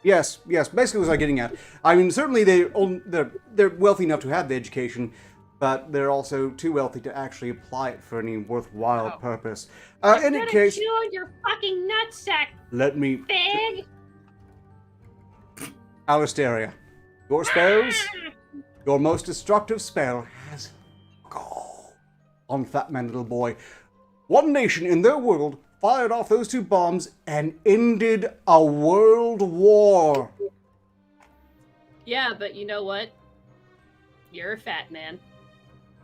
Yes. Basically, what was I getting at? I mean, certainly they're wealthy enough to have the education, but they're also too wealthy to actually apply it for any worthwhile Oh. purpose. I'm In any gonna case, chew on your fucking nutsack, let me, big. Alistaria, your spells, your most destructive spell has gall on Fat Man Little Boy. One nation in their world fired off those 2 bombs and ended a world war. Yeah, but you know what? You're a fat man.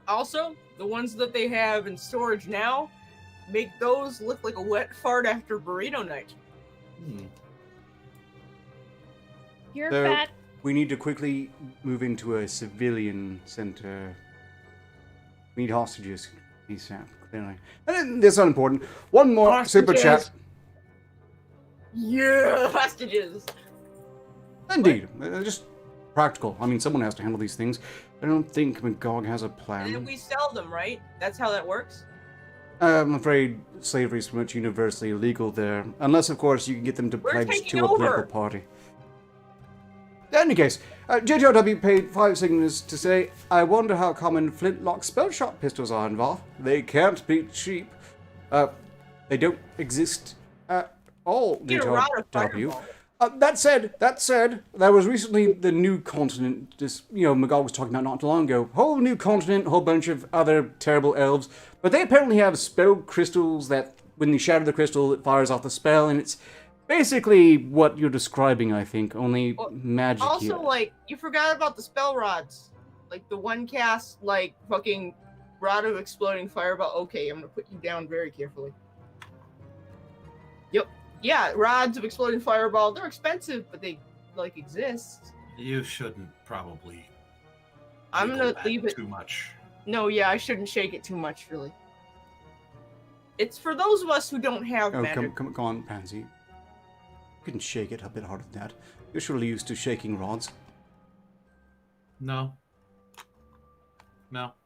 Also, the ones that they have in storage now make those look like a wet fart after burrito night. You're So- fat. We need to quickly move into a civilian center. We need hostages. ASAP, clearly. And that's not important. One more super Hostages. chat. Yeah, hostages. Indeed. Just practical. I mean, someone has to handle these things. I don't think Magog has a And then plan. we sell them, right? That's how that works. I'm afraid slavery is pretty much universally illegal there. Unless, of course, you can get them to We're pledge taking to a political over. party. In any case, JTRW paid 5 signals to say, I wonder how common flintlock spellshot pistols are involved. They can't be cheap. They don't exist at all, Get a rod of JTRW. fireball. That said, there was recently the new continent, Magog was talking about not too long ago. Whole new continent, whole bunch of other terrible elves. But they apparently have spell crystals that, when you shatter the crystal, it fires off the spell, and it's basically what you're describing, I think, only magic. Also, like, you forgot about the spell rods. Like, the one cast, like, fucking Rod of Exploding Fireball. Okay, I'm gonna put you down very carefully. Yep. Yeah, rods of Exploding Fireball, they're expensive, but they, like, exist. You shouldn't probably. I'm gonna leave it too much. No, yeah, I shouldn't shake it too much, really. It's for those of us who don't have magic. Come on, Pansy. You can shake it a bit harder than that. You're surely used to shaking rods. No. Not.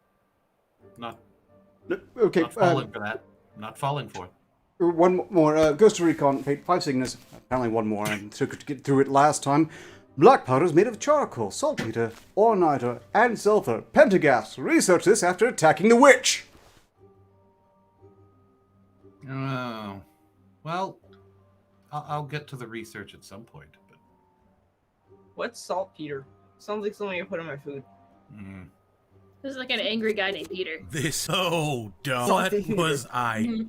Okay. Not falling for that. I'm not falling for it. One more. Ghost Recon, paid 5 signals. Apparently one more, and took it to get through it last time. Black powder is made of charcoal, saltpeter, orniter, and sulfur. Pentagas. Research this after attacking the witch. Oh. Well, I'll get to the research at some point. But What's saltpeter? Sounds like something I put in my food. This is like an angry guy named Peter. This dumb. What was I?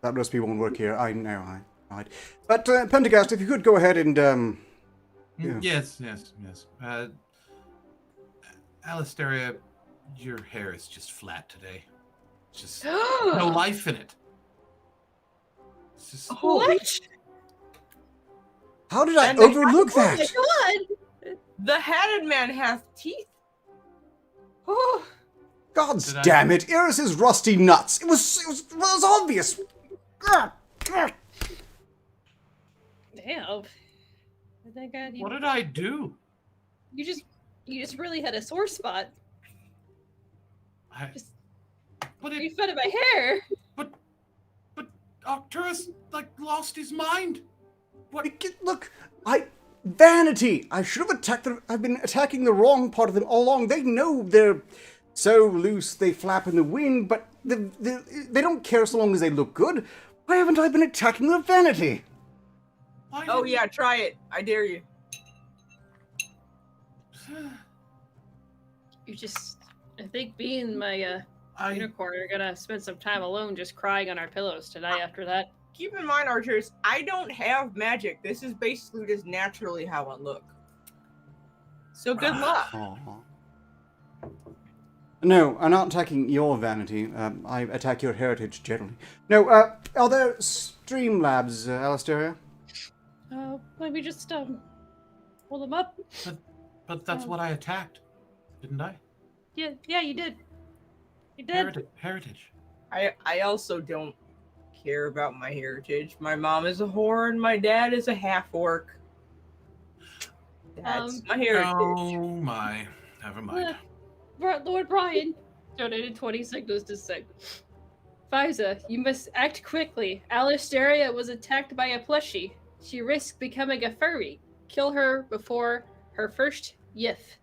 That recipe won't work here. I know. Right. But Pentagast, if you could go ahead and yeah. Yes. Alistaria, your hair is just flat today. Just no life in it. It's just... What? How did I overlook that? Oh my god! The hatted man hath teeth. Oh. God damn it! Iris's rusty nuts. It was obvious. Damn. What did I do? You just really had a sore spot. You fed it my hair. But Arcturus lost his mind. What? Look, vanity. I should have attacked them. I've been attacking the wrong part of them all along. They know they're so loose they flap in the wind, but they don't care so long as they look good. Why haven't I been attacking their vanity? Oh yeah, try it. I dare you. I think being my unicorn are gonna spend some time alone just crying on our pillows tonight after that. Keep in mind, archers, I don't have magic. This is basically just naturally how I look. So good luck. No, I'm not attacking your vanity. I attack your heritage generally. No, are there Streamlabs, Alistaria? Let me just hold them up. But that's what I attacked, didn't I? Yeah, you did. You did. Heritage. I also don't care about my heritage. My mom is a whore and my dad is a half-orc. That's my heritage. Oh my. Never mind. Lord Brian donated 20 signals to sing. Fiza, you must act quickly. Alistaria was attacked by a plushie. She risked becoming a furry. Kill her before her first yiff.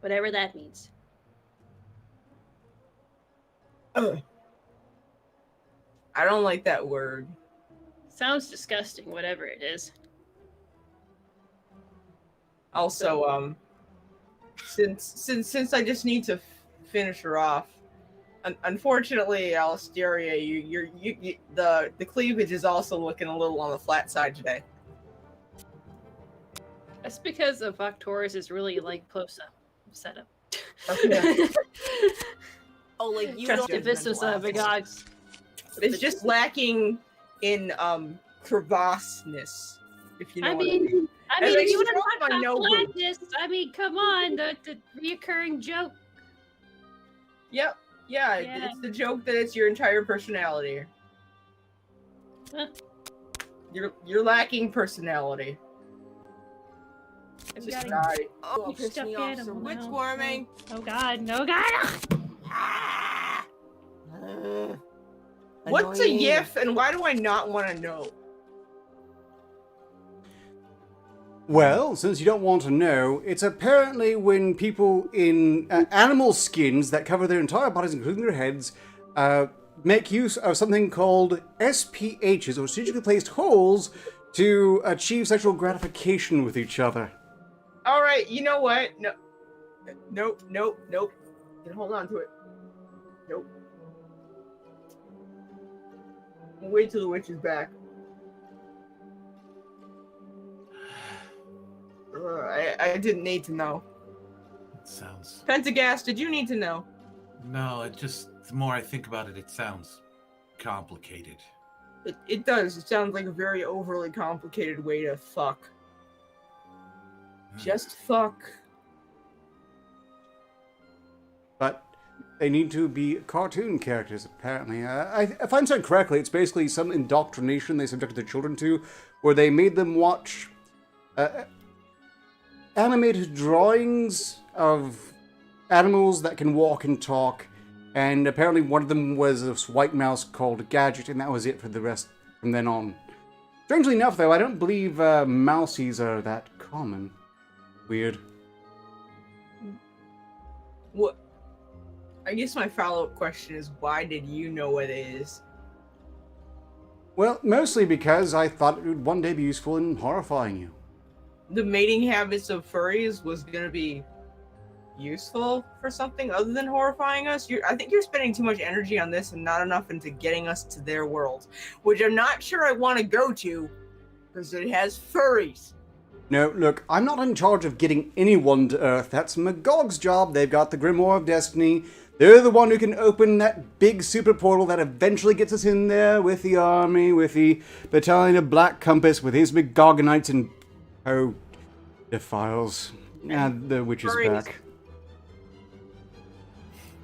Whatever that means. I don't like that word. Sounds disgusting, whatever it is. Also, since I just need to finish her off, unfortunately, Alistaria, the cleavage is also looking a little on the flat side today. That's because of Arcturus is really close up setup. Okay. Oh, like you Trust don't. business big eyes. It's just lacking in crevasseness, if you know what I mean. I mean, you want to talk about flatness? I mean, come on, the reoccurring joke. Yep. Yeah, it's the joke that it's your entire personality. Huh. You're lacking personality. I'm Just getting die. Oh, piss me off so Witch much. warming. Oh God, no God! What's a yiff, and why do I not want to know? Well, since you don't want to know, it's apparently when people in animal skins that cover their entire bodies, including their heads, make use of something called SPHs, or strategically placed holes, to achieve sexual gratification with each other. All right, you know what? No, nope. Can hold on to it. Nope. We'll wait till the witch is back. I didn't need to know. It sounds... Pentagast, did you need to know? No, it just... The more I think about it, it sounds complicated. It does. It sounds like a very overly complicated way to fuck. Just fuck. But they need to be cartoon characters, apparently. If I understand correctly, it's basically some indoctrination they subjected their children to, where they made them watch animated drawings of animals that can walk and talk, and apparently one of them was this white mouse called Gadget, and that was it for the rest from then on. Strangely enough, though, I don't believe mousies are that common. Weird. What? I guess my follow-up question is, why did you know what it is? Well, mostly because I thought it would one day be useful in horrifying you. The mating habits of furries was going to be useful for something other than horrifying us? I think you're spending too much energy on this and not enough into getting us to their world, which I'm not sure I want to go to, because it has furries. No, look, I'm not in charge of getting anyone to Earth. That's Magog's job. They've got the Grimoire of Destiny. They're the one who can open that big super portal that eventually gets us in there with the army, with the Battalion of Black Compass, with his Magogonites and... oh, defiles. And the witch is Furries. back.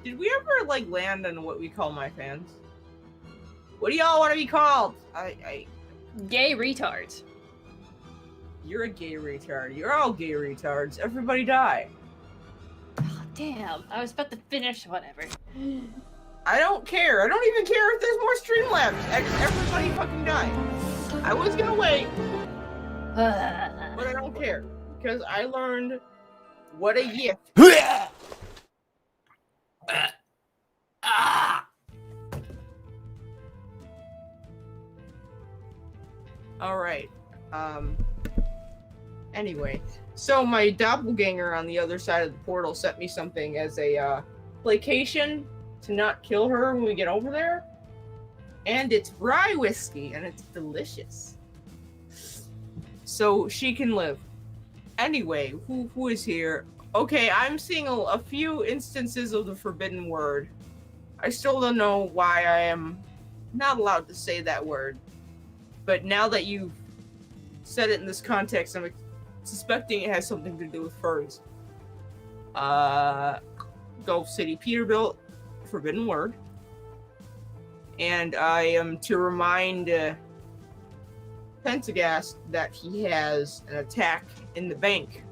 Did we ever, land on what we call my fans? What do y'all want to be called? Gay retards. You're a gay retard. You're all gay retards. Everybody die. Oh, damn. I was about to finish whatever. I don't care. I don't even care if there's more Streamlabs. Everybody fucking die. I was gonna wait, but I don't care. Because I learned what a gift. Alright. Anyway. So my doppelganger on the other side of the portal sent me something as a placation to not kill her when we get over there. And it's rye whiskey, and it's delicious. So she can live. Anyway, who is here? Okay, I'm seeing a few instances of the forbidden word. I still don't know why I am not allowed to say that word. But now that you've said it in this context, I'm suspecting it has something to do with furries. Gulf City Peterbilt, forbidden word. And I am to remind Pentagast that he has an attack in the bank.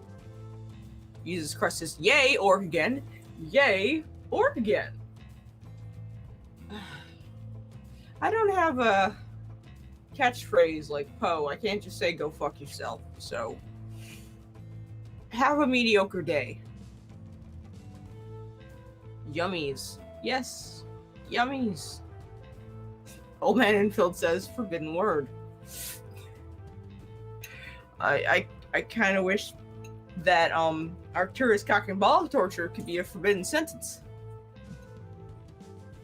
Uses Crus's yay, orc again. Yay, orc again. I don't have a catchphrase like Poe. I can't just say go fuck yourself. So, have a mediocre day. Yummies. Yes, yummies. Old Man Infield says forbidden word. I kind of wish that Arcturus cock and ball torture could be a forbidden sentence.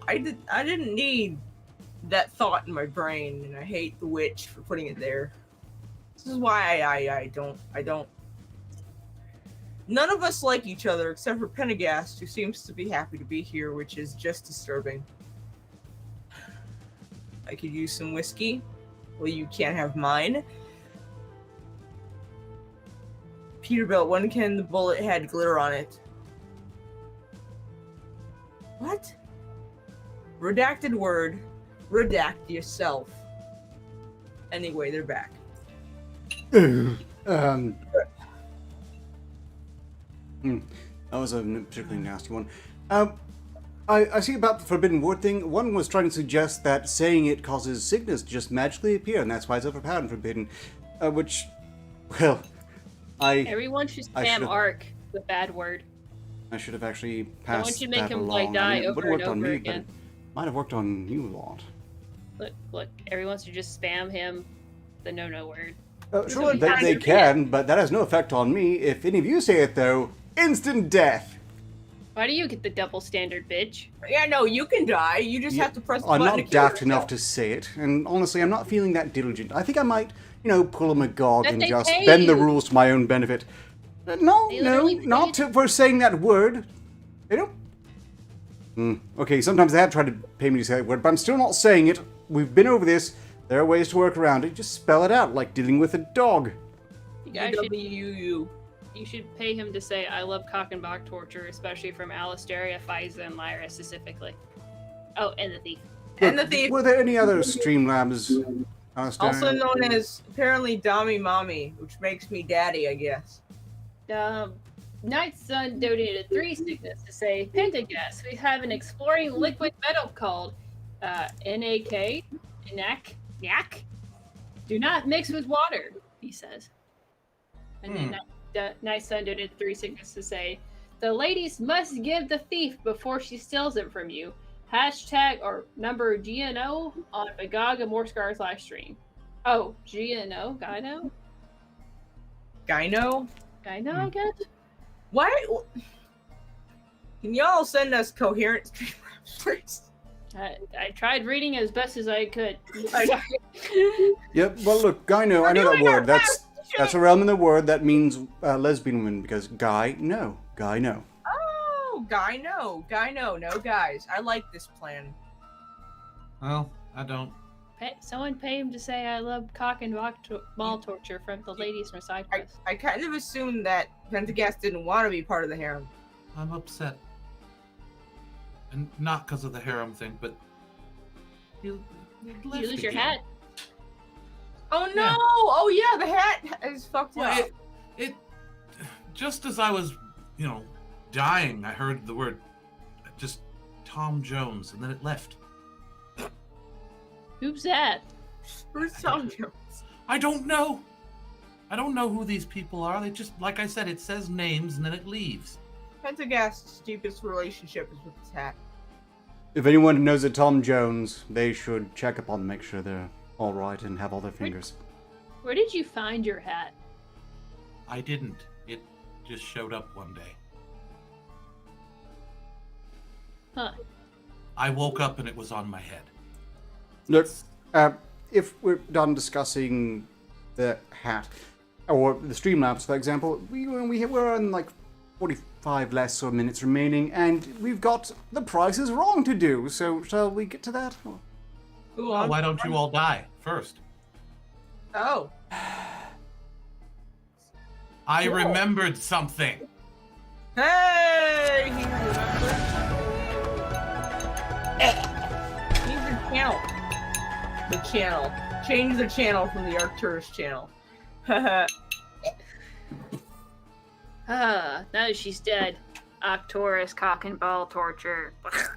I didn't need that thought in my brain, and I hate the witch for putting it there. This is why I don't. None of us like each other except for Pentagast, who seems to be happy to be here, which is just disturbing. I could use some whiskey. Well, you can't have mine. Peterbilt, when can the bullet had glitter on it? What? Redacted word. Redact yourself. Anyway, they're back. That was a particularly nasty one. I see about the forbidden word thing. One was trying to suggest that saying it causes sickness to just magically appear, and that's why it's overpowered and forbidden. Which, well, Everyone should spam arc the bad word. I should have actually passed Don't you make that him along. die I mean, it over would have and worked on over me, again. but it might have worked on you a lot. Look, everyone should just spam him the no word. Sure, they can, but that has no effect on me. If any of you say it, though, instant death. Why do you get the double standard, bitch? Yeah, no, you can die. You just have to press the I'm button not to kill daft enough yourself. to say it, and honestly, I'm not feeling that diligent. I think I might, pull a Magog But and they just pay bend the you. rules to my own benefit. No, They literally pay not you. for saying that word. They don't. Okay, sometimes they have tried to pay me to say that word, but I'm still not saying it. We've been over this. There are ways to work around it. Just spell it out, like dealing with a dog. You guys should, UWU. you should pay him to say, I love cock and bog torture, especially from Alistaria, Fiza, and Lyra specifically. Oh, and the thief. And the thief. Were there any other Streamlabs? Also known as, apparently, Dami Mommy, which makes me daddy, I guess. Knight's Son donated 3 sickness to say, Pentagast, we have an exploring liquid metal called NAK, NAK. Do not mix with water, he says. And then Knight's Son donated 3 sickness to say, the ladies must give the thief before she steals it from you. Hashtag or number GNO on Magog of Morskar's live stream. Oh, GNO? Gyno? Gyno? Gyno, I guess? Why? Can y'all send us coherent stream raps, please? I tried reading as best as I could. Yep. Well, look, gyno. I know that word. That's a realm in the word that means lesbian woman because guy no. Oh, guy no, no guys. I like this plan. Well, I don't. Someone pay him to say I love cock and ball torture from the ladies from side quest. I kind of assumed that Pentagast didn't want to be part of the harem. I'm upset. And not because of the harem thing, but you left lose your again. hat? Oh no! Yeah. Oh yeah, the hat is fucked Well, up. it just as I was, dying, I heard the word just Tom Jones, and then it left. Who's that? Who's Tom Jones? I don't know. I don't know who these people are. They just, like I said, it says names and then it leaves. Pentagast's deepest relationship is with his hat. If anyone knows a Tom Jones, they should check up on them, make sure they're all right and have all their fingers. Where did you find your hat? I didn't. It just showed up one day. Huh. I woke up and it was on my head. Look, if we're done discussing the hat, or the Streamlabs, for example, we're on like 45 less or minutes remaining, and we've got the prices wrong to do, so shall we get to that? Well, why don't you all die first? Oh. I Cool. remembered something. Hey! He remembered. Change the channel. The channel. Change the channel from the Arcturus channel. Now that she's dead. Arcturus cock and ball torture. It's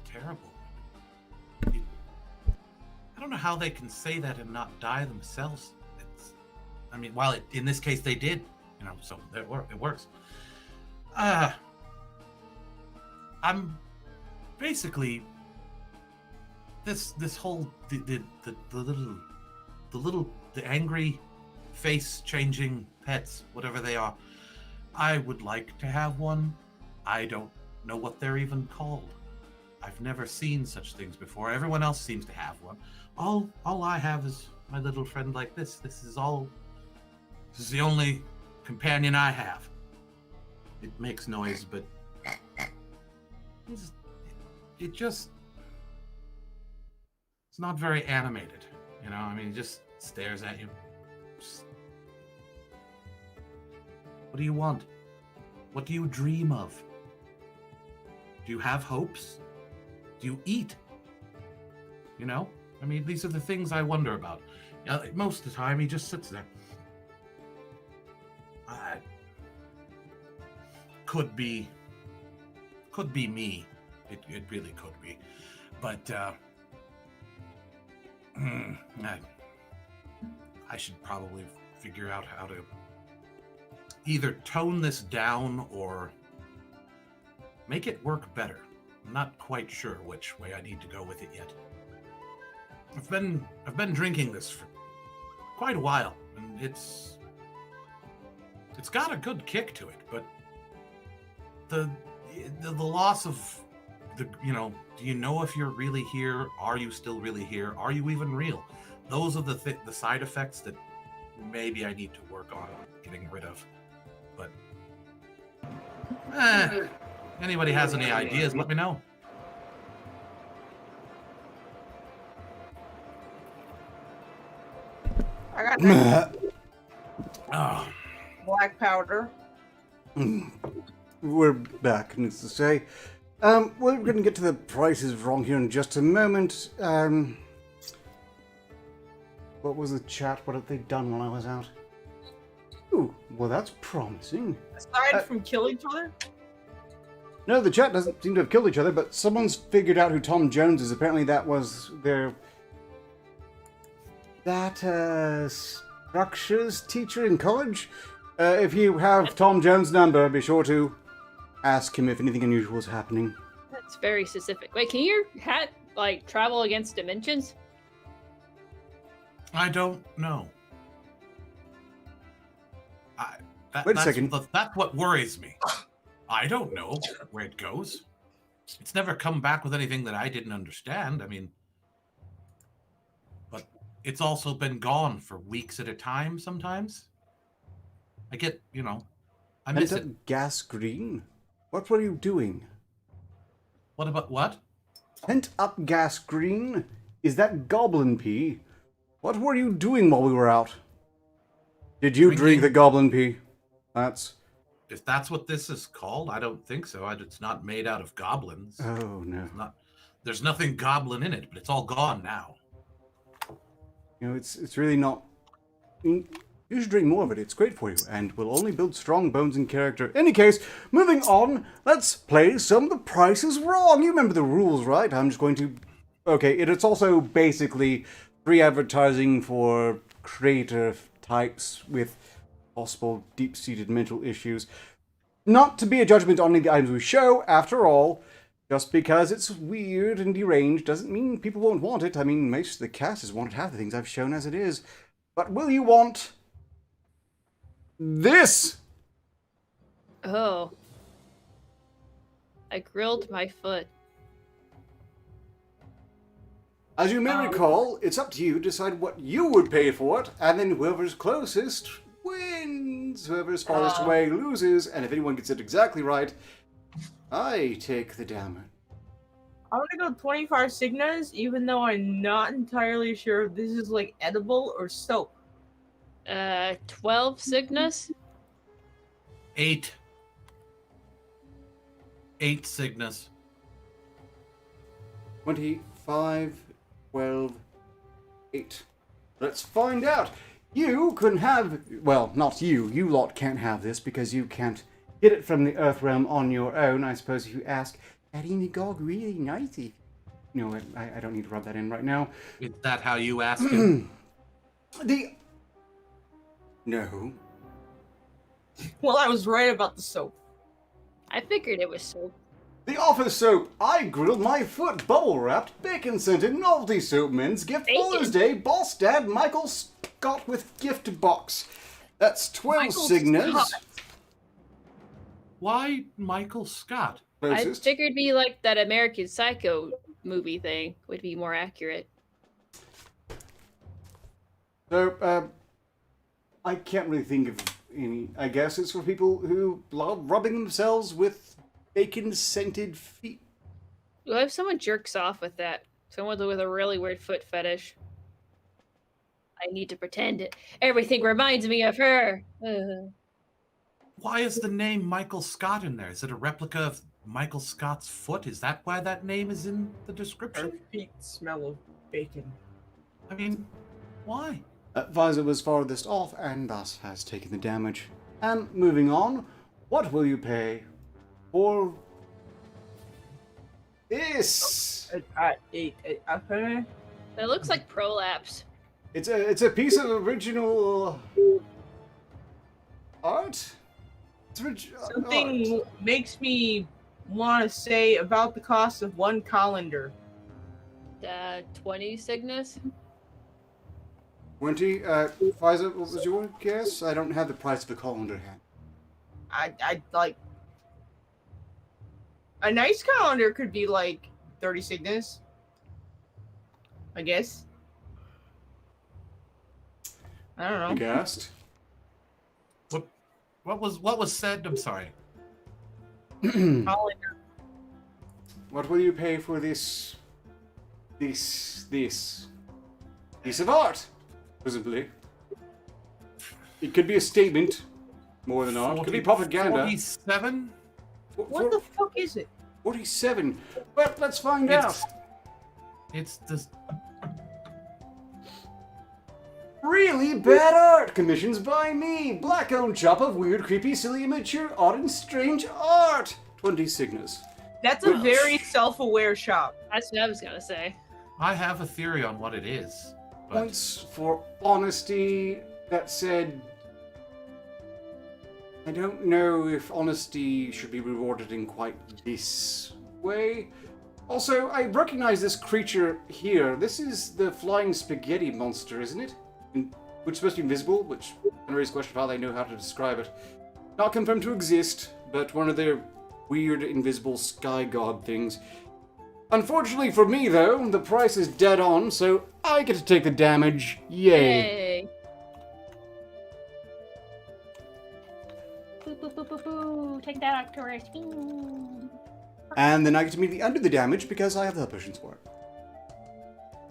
terrible. I don't know how they can say that and not die themselves. In this case they did, so it works. I'm basically this whole the angry face changing pets, whatever they are. I would like to have one. I don't know what they're even called. I've never seen such things before. Everyone else seems to have one. All I have is my little friend like this. This is the only companion I have. It makes noise, but it's not very animated, it just stares at you. What do you want? What do you dream of? Do you have hopes? Do you eat? These are the things I wonder about. Most of the time, he just sits there. Could be me. It really could be. But I should probably figure out how to either tone this down or make it work better. I'm not quite sure which way I need to go with it yet. I've been drinking this for quite a while, and it's got a good kick to it, but the loss of the, you know, do you know if you're really here? Are you still really here? Are you even real? Those are the side effects that maybe I need to work on getting rid of. But anybody has any ideas, let me know. I got that Oh, black powder. We're back, needs to say. We're going to get to the prices wrong here in just a moment. What was the chat? What had they done when I was out? Ooh, well that's promising. Aside from kill each other? No, the chat doesn't seem to have killed each other, but someone's figured out who Tom Jones is. Apparently that was their... structures teacher in college. If you have Tom Jones' number, be sure to ask him if anything unusual is happening. That's very specific. Wait, can your hat, like, travel against dimensions? I don't know. Wait a second. That's what worries me. I don't know where it goes. It's never come back with anything that I didn't understand. I mean, but it's also been gone for weeks at a time sometimes. I get, you know, I miss it. Gas green? What were you doing? What about what? Pent up gas green? Is that goblin pee? What were you doing while we were out? Did you drink the goblin pee? If that's what this is called, I don't think so. It's not made out of goblins. Oh, no. There's nothing goblin in it, but it's all gone now. You know, it's really not... I mean, you should drink more of it. It's great for you, and will only build strong bones and character. Any case, moving on, let's play some of the prices wrong. You remember the rules, right? I'm just going to... Okay, it's also basically free advertising for creator types with possible deep-seated mental issues. Not to be a judgment on any of the items we show, after all. Just because it's weird and deranged doesn't mean people won't want it. I mean, most of the cast has wanted half the things I've shown as it is. But will you want... this? Oh. I grilled my foot. As you may recall, it's up to you to decide what you would pay for it, and then whoever's closest wins. Whoever's farthest away loses, and if anyone gets it exactly right, I take the damage. I'm gonna go 25 Signas, even though I'm not entirely sure if this is like edible or soap. 12 Signas? 8 Signas. 25, 12, 8. Let's find out. You can have... Well, not you. You lot can't have this because you can't get it from the Earth Realm on your own. I suppose if you ask, Daddy Magog really nice. No, I don't need to rub that in right now. Is that how you ask him? No. Well, I was right about the soap. I figured it was soap. The office soap. I grilled my foot, bubble-wrapped, bacon-scented, novelty soap men's gift Father's Day, Boss Dad, Michael Scott with gift box. That's 12 Michael Signas. Scott. Why Michael Scott? Closest. I figured be like that American Psycho movie thing would be more accurate. So, I can't really think of any. I guess it's for people who love rubbing themselves with bacon-scented feet. Well, if someone jerks off with that, someone with a really weird foot fetish, I need to pretend it. Everything reminds me of her. Why is the name Michael Scott in there? Is it a replica of Michael Scott's foot? Is that why that name is in the Her description? feet smell of bacon. I mean, why? Visor was farthest off and thus has taken the damage. And moving on, what will you pay for this? It looks like prolapse. It's a piece of original art. Something art. makes me want to say about the cost of one colander. 20 Cygnus. 20. Pfizer, what was your guess? I don't have the price of the colander hand. I like a nice calendar could be like 30 Cygnus, I guess. I don't know. You guessed. What was said? I'm sorry. Calendar. What will you pay for this piece of art? Presumably. It could be a statement, more than art. It could be propaganda. 47? What the fuck is it? 47. Well, let's find out. It's this. Really bad art. Commissions by me. Black-owned shop of weird, creepy, silly, immature, odd, and strange art. 20 Cygnus. That's a very self-aware shop. That's what I was gonna say. I have a theory on what it is. But Points for honesty. That said, I don't know if honesty should be rewarded in quite this way. Also, I recognize this creature here. This is the flying spaghetti monster, isn't it? Which is supposed to be invisible, which can raise the question of how they know how to describe it. Not confirmed to exist, but one of their weird invisible sky god things. Unfortunately for me, though, the price is dead on, so I get to take the damage. Yay. Yay. Boo, boo, boo, boo, boo. Take that, Arcturus. Boo. And then I get to immediately undo the damage because I have the health potions for it.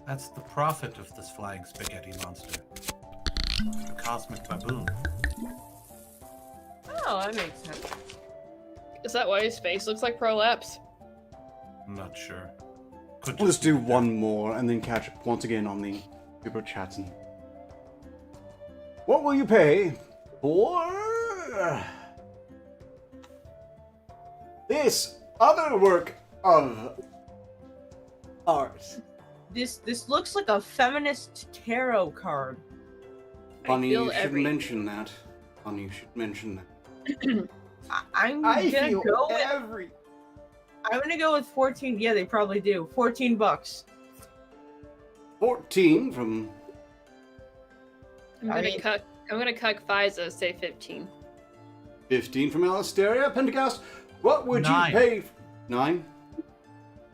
that's the profit of this flying spaghetti monster. The cosmic baboon. Oh, that makes sense. Is that why his face looks like prolapse? I'm not sure. Could We'll just do be that. one more and then catch up once again on the super chats. And what will you pay for this other work of art? This looks like a feminist tarot card. Funny feel you should every- mention that. Funny you should mention that. I'm gonna go with every. I'm gonna go with 14. Yeah, they probably do. $14. 14 from. I'm I gonna mean- cut Fiza, say 15. 15 from Alistaria. Pentagast, what would 9. you pay? 9?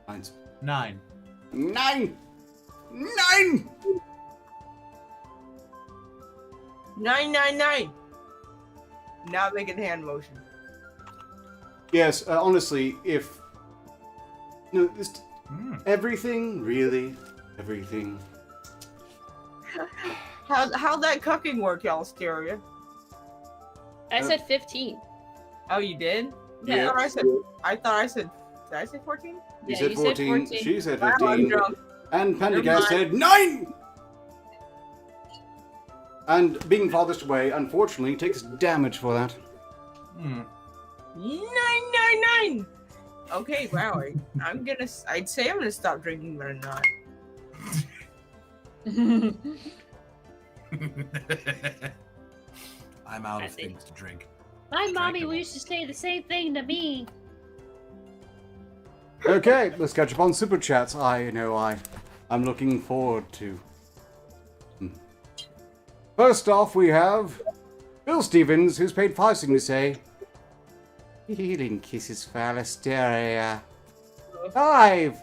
9. 9. 9! 9! 999. Not making hand motion. Yes, honestly, if. No, this. Mm. Everything, really. Everything. How'd that cucking work, Alistaria? I said 15. Oh, you did? Yeah. I thought I said. Did I say 14? You Yeah, said you said 14, 14. she said Wow, I'm 15, drunk. and Never Pentagast mind. said 9! And being farthest away, unfortunately, takes damage for that. Hmm. 999. Okay, wow. I'd say I'm gonna stop drinking, but I'm not. I'm out I of think- things to drink. My mommy Drinkable. used to say the same thing to me. Okay, let's catch up on super chats. I'm looking forward to. First off, we have Bill Stevens, who's paid 5 to say, healing kisses for Alistaria. 5.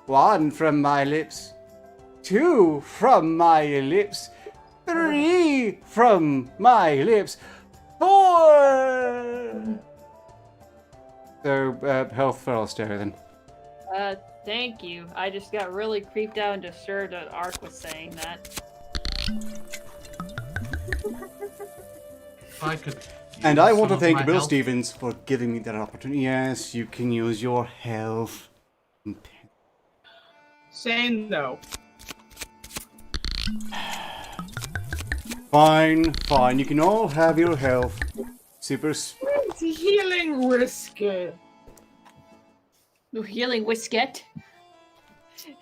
1 from my lips. 2 from my lips. 3 from my lips. 4. So, health for Alistaria then. Thank you. I just got really creeped out and disturbed that Ark was saying that. If I could. And use I want some to of thank my Bill health- Stevens for giving me that opportunity. Yes, you can use your health. Same though. Fine, fine. You can all have your health. Super. It's healing whiskey. Ooh, healing whisket.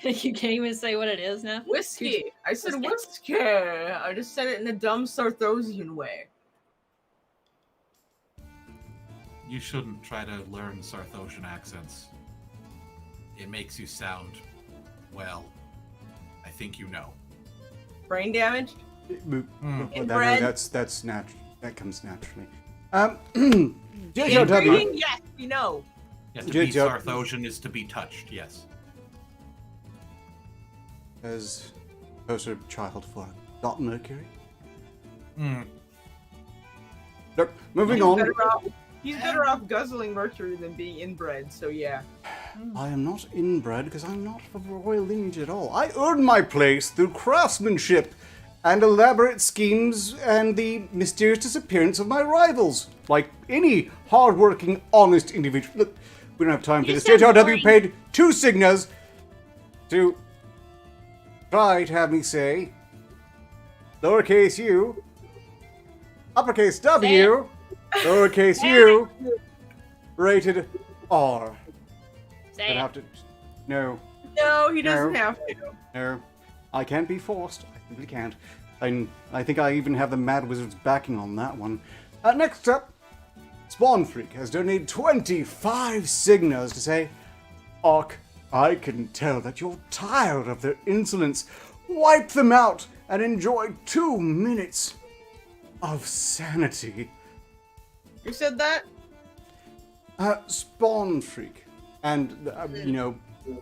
You can't even say what it is now. Whiskey. I said whiskey. I just said it in a dumb Sarthosian way. You shouldn't try to learn Sarthosian accents. It makes you sound well, I think you know. Brain damage? Mm. Inbred? That's natural. That comes naturally. Inbreeding? JTRW. Yes, we know. Yeah, to be JTRW. Sarthosian is to be touched, yes. As poster child for Dot Mercury. Hmm. Look, moving He's on. better off guzzling mercury than being inbred, so yeah. I am not inbred because I'm not of royal lineage at all. I earned my place through craftsmanship and elaborate schemes and the mysterious disappearance of my rivals. Like any hardworking, honest individual. Look, we don't have time for You this. sound JTRW boring. paid 2 Cygnas to try to have me say lowercase u, uppercase W, lowercase u, rated R. Say I'd it. have to. No, No, he doesn't No. have to. no. I can't be forced. I simply can't. I think I even have the Mad Wizard's backing on that one. Next up, Spawn Freak has donated 25 Cygnas to say, Ark, I can tell that you're tired of their insolence. Wipe them out and enjoy 2 minutes of sanity. Who said that? Spawn Freak. And, you know,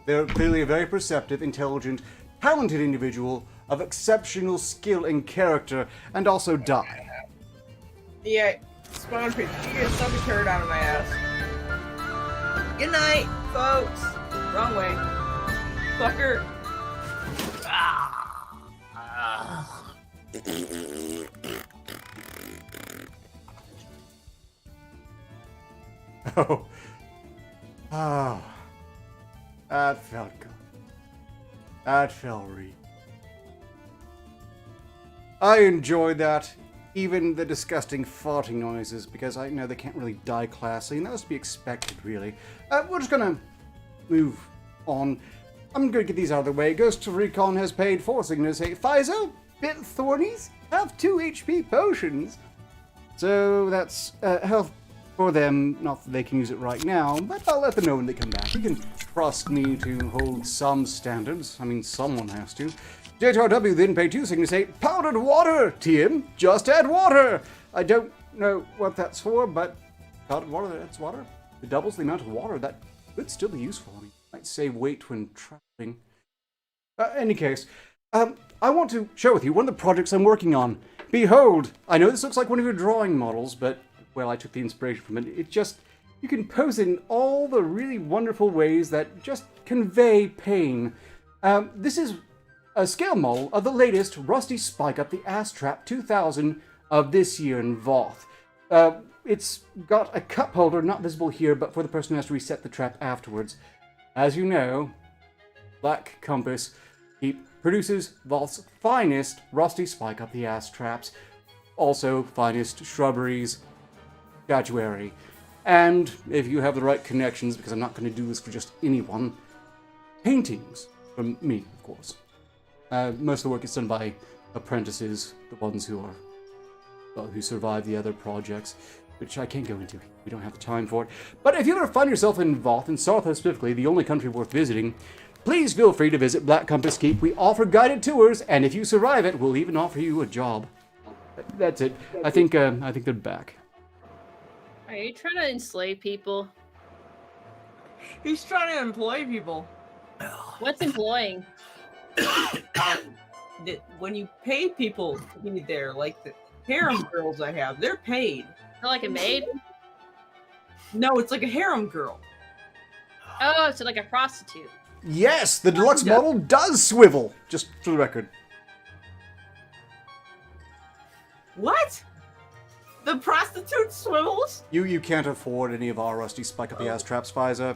they're clearly a very perceptive, intelligent, talented individual of exceptional skill and character, and also die. Yeah, Spawn Freak, you get stuck a turd out of my ass. Good night, folks. Wrong way. Fucker. Oh. Oh. That felt good. That felt real. I enjoyed that. Even the disgusting farting noises, because I know they can't really die classily, and that was to be expected, really. We're just gonna move on. I'm gonna get these out of the way. Ghost to Recon has paid 4 Cygnas. Hey, Pfizer, bit thornies, have 2 HP potions. So that's health for them. Not that they can use it right now, but I'll let them know when they come back. You can trust me to hold some standards. I mean, someone has to. JTRW then paid 2 Cygnas. Say, powdered water, TM, just add water. I don't know what that's for, but powdered water, that's water. It doubles the amount of water. That could still be useful. I mean, might save weight when traveling. Any case, I want to share with you one of the projects I'm working on. Behold, I know this looks like one of your drawing models, but, well, I took the inspiration from it. It just, you can pose it in all the really wonderful ways that just convey pain. This is a scale model of the latest Rusty Spike Up the Ass Trap 2000 of this year in Voth. It's got a cup holder, not visible here, but for the person who has to reset the trap afterwards. As you know, Black Compass produces Voth's finest Rusty Spike Up the Ass traps, also finest shrubberies, statuary. And if you have the right connections, because I'm not going to do this for just anyone, paintings from me, of course. Most of the work is done by apprentices, the ones who survive the other projects, which I can't go into. We don't have the time for it. But if you ever find yourself in Voth, and Sartha specifically, the only country worth visiting, please feel free to visit Black Compass Keep. We offer guided tours, and if you survive it, we'll even offer you a job. That's it. I think they're back. Are you trying to enslave people? He's trying to employ people. What's employing? When you pay people to be there, like the harem girls I have, they're paid. Not like a maid? No, it's like a harem girl. Oh, so like a prostitute. Yes, the deluxe model does swivel, just for the record. What? The prostitute swivels? You can't afford any of our Rusty Spike Up the Ass traps, Pfizer.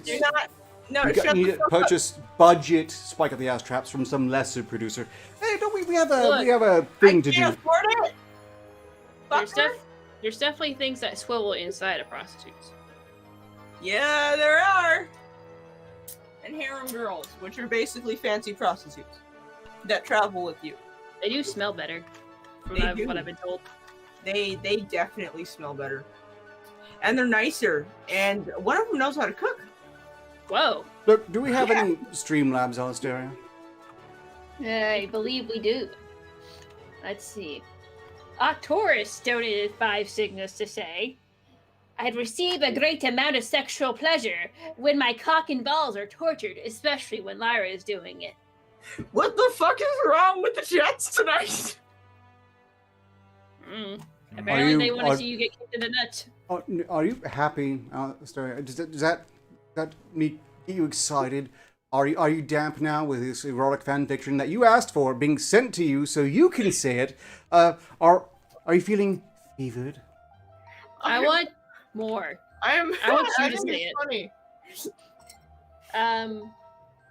You're not. No, You shut need the to fuck purchase budget Spike Up the Ass traps from some lesser producer. Hey, don't we have a Look, we have a up. thing I to can't do. afford it. Fucker. There's definitely things that swivel inside of prostitutes. Yeah, there are. And harem girls, which are basically fancy prostitutes that travel with you. They do smell better, from They do. what I've been told. They definitely smell better, and they're nicer. And one of them knows how to cook. Whoa. Look, do we have any Streamlabs, Alistair? I believe we do. Let's see. Arcturus donated 5 signals to say, I'd receive a great amount of sexual pleasure when my cock and balls are tortured, especially when Lyra is doing it. What the fuck is wrong with the chats tonight? Apparently they want to see you get kicked in the nuts. Are you happy, Alistair? Does that make you excited? Are you damp now with this erotic fan fiction that you asked for being sent to you so you can say it? Are you feeling fevered? I want more. I want you to think say it's it. funny.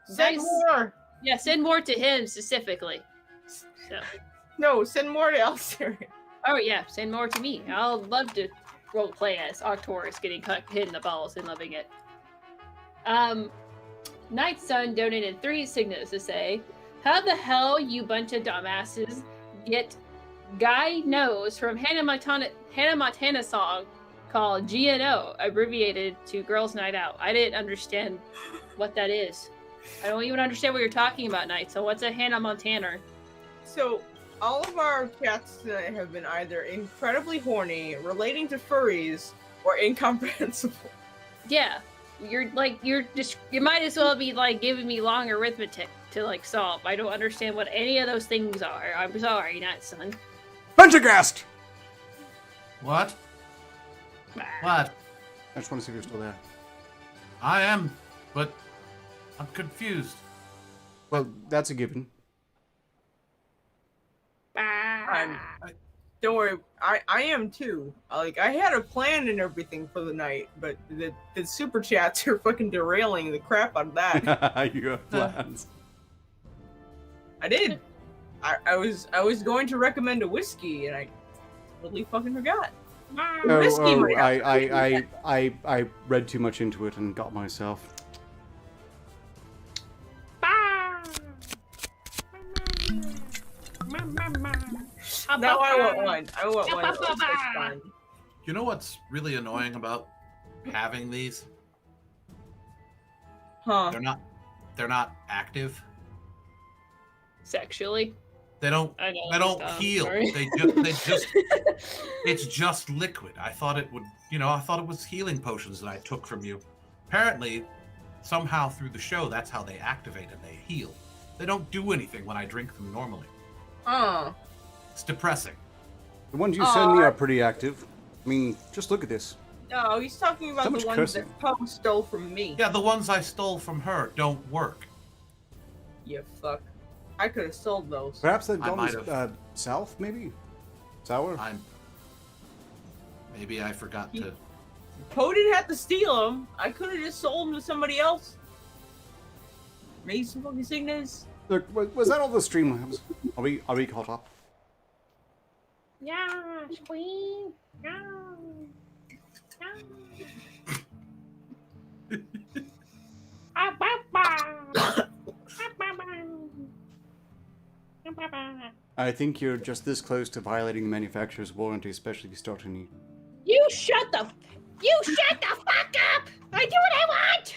Send Nice. more. Yeah, send more to him specifically. So. No, send more to Alistair. Oh yeah, send more to me. I'll love to roleplay as Arcturus getting hit in the balls and loving it. Night Sun donated 3 signals to say, how the hell you bunch of dumbasses get Guy Knows from Hannah Montana song called GNO, abbreviated to Girls Night Out. I didn't understand what that is. I don't even understand what you're talking about, Night. So what's a Hannah Montana? So, all of our chats tonight have been either incredibly horny, relating to furries, or incomprehensible. Yeah. You might as well be like giving me long arithmetic to like solve. I don't understand what any of those things are. I'm sorry, Night Sun. Pendergast! What? What? I just want to see if you're still there. I am, but I'm confused. Well, that's a given. Don't worry, I am too. Like, I had a plan and everything for the night, but the super chats are fucking derailing the crap out of that. You have plans. I did. I was going to recommend a whiskey, and I totally fucking forgot. Whiskey might have I read too much into it and got myself. Now I want one. I want one. That's fine. You know what's really annoying about having these? Huh. They're not active. Sexually? They don't heal. Sorry. They just it's just liquid. I thought it was healing potions that I took from you. Apparently, somehow through the show, that's how they activate and they heal. They don't do anything when I drink them normally. Oh. It's depressing. The ones you send me are pretty active. I mean, just look at this. No, he's talking about So the much ones cursing. that Poe stole from me. Yeah, the ones I stole from her don't work. You fuck. I could have sold those. Perhaps they've I gone might have. south, maybe? Sour? Maybe I forgot to. Poe didn't have to steal them. I could have just sold them to somebody else. Made some fucking signals. Look, was that all the Streamlabs? Are we caught up? Yeah, queen. I think you're just this close to violating the manufacturer's warranty, especially if you start to need. You shut the fuck up! I do what I want!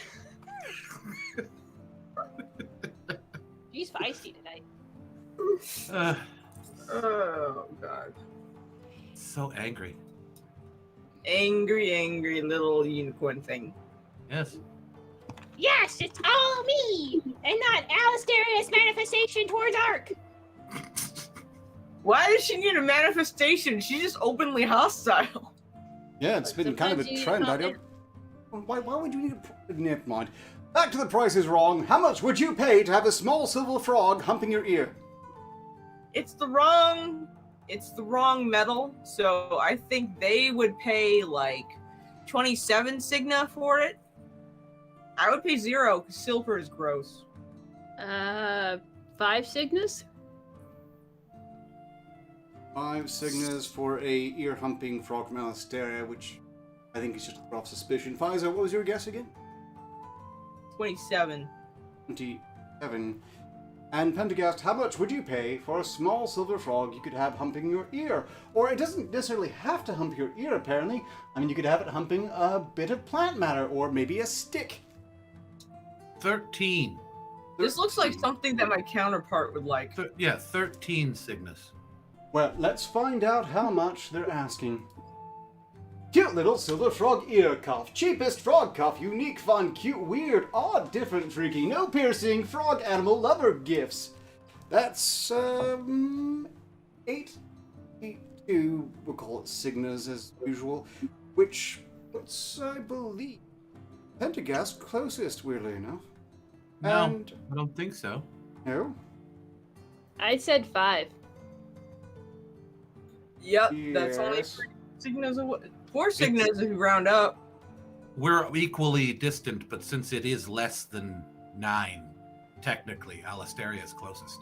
She's feisty tonight. Oh, God. So angry. Angry little unicorn thing. Yes. Yes, it's all me, and not Alistair's manifestation towards Ark. Why does she need a manifestation? She's just openly hostile. Yeah, it's been kind of Sometimes a you trend. need I don't. Why would you need a. Never mind. Back to the Price is Wrong. How much would you pay to have a small silver frog humping your ear? It's the wrong metal, so I think they would pay like 27 Signa for it. I would pay 0 because silver is gross. 5 Signas? 5 Signas for a ear humping frog from Alistair, which I think is just off suspicion. Pfizer, what was your guess again? 27. 27. And Pendergast, how much would you pay for a small silver frog you could have humping your ear? Or it doesn't necessarily have to hump your ear, apparently. I mean, you could have it humping a bit of plant matter, or maybe a stick. 13. This looks like something that my counterpart would like. 13 Cygnus. Well, let's find out how much they're asking. Cute little silver frog ear cuff. Cheapest frog cuff. Unique, fun, cute, weird, odd, different, freaky, no piercing, frog animal lover gifts. That's, 82, we'll call it Cygnus as usual, which puts, I believe, Pentagast closest, weirdly enough. No, And, I don't think so. no? I said 5. Yep, that's only Yes. 4 Cygnus if you round up. We're equally distant, but since it is less than 9, technically, Alistaria is closest.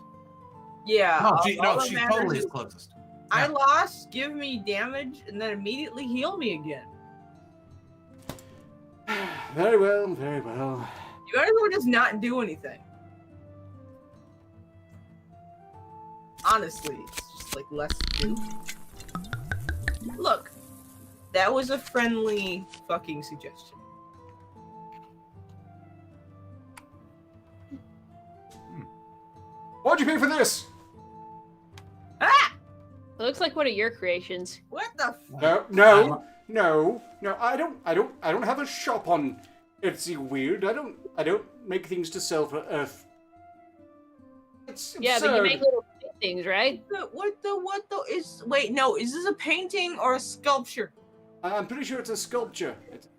Yeah. No, all she that matters totally is is closest. I Yeah. lost, give me damage, and then immediately heal me again. Very well, very well. You guys would just not do anything. Honestly, it's just like less to do. Look, that was a friendly fucking suggestion. What'd you pay for this? Ah! It looks like one of your creations. What the No, I don't have a shop on Etsy Weird. I don't make things to sell for Earth. It's absurd. Yeah, but you make little things, right? What the wait, no, is this a painting or a sculpture? I'm pretty sure it's a sculpture.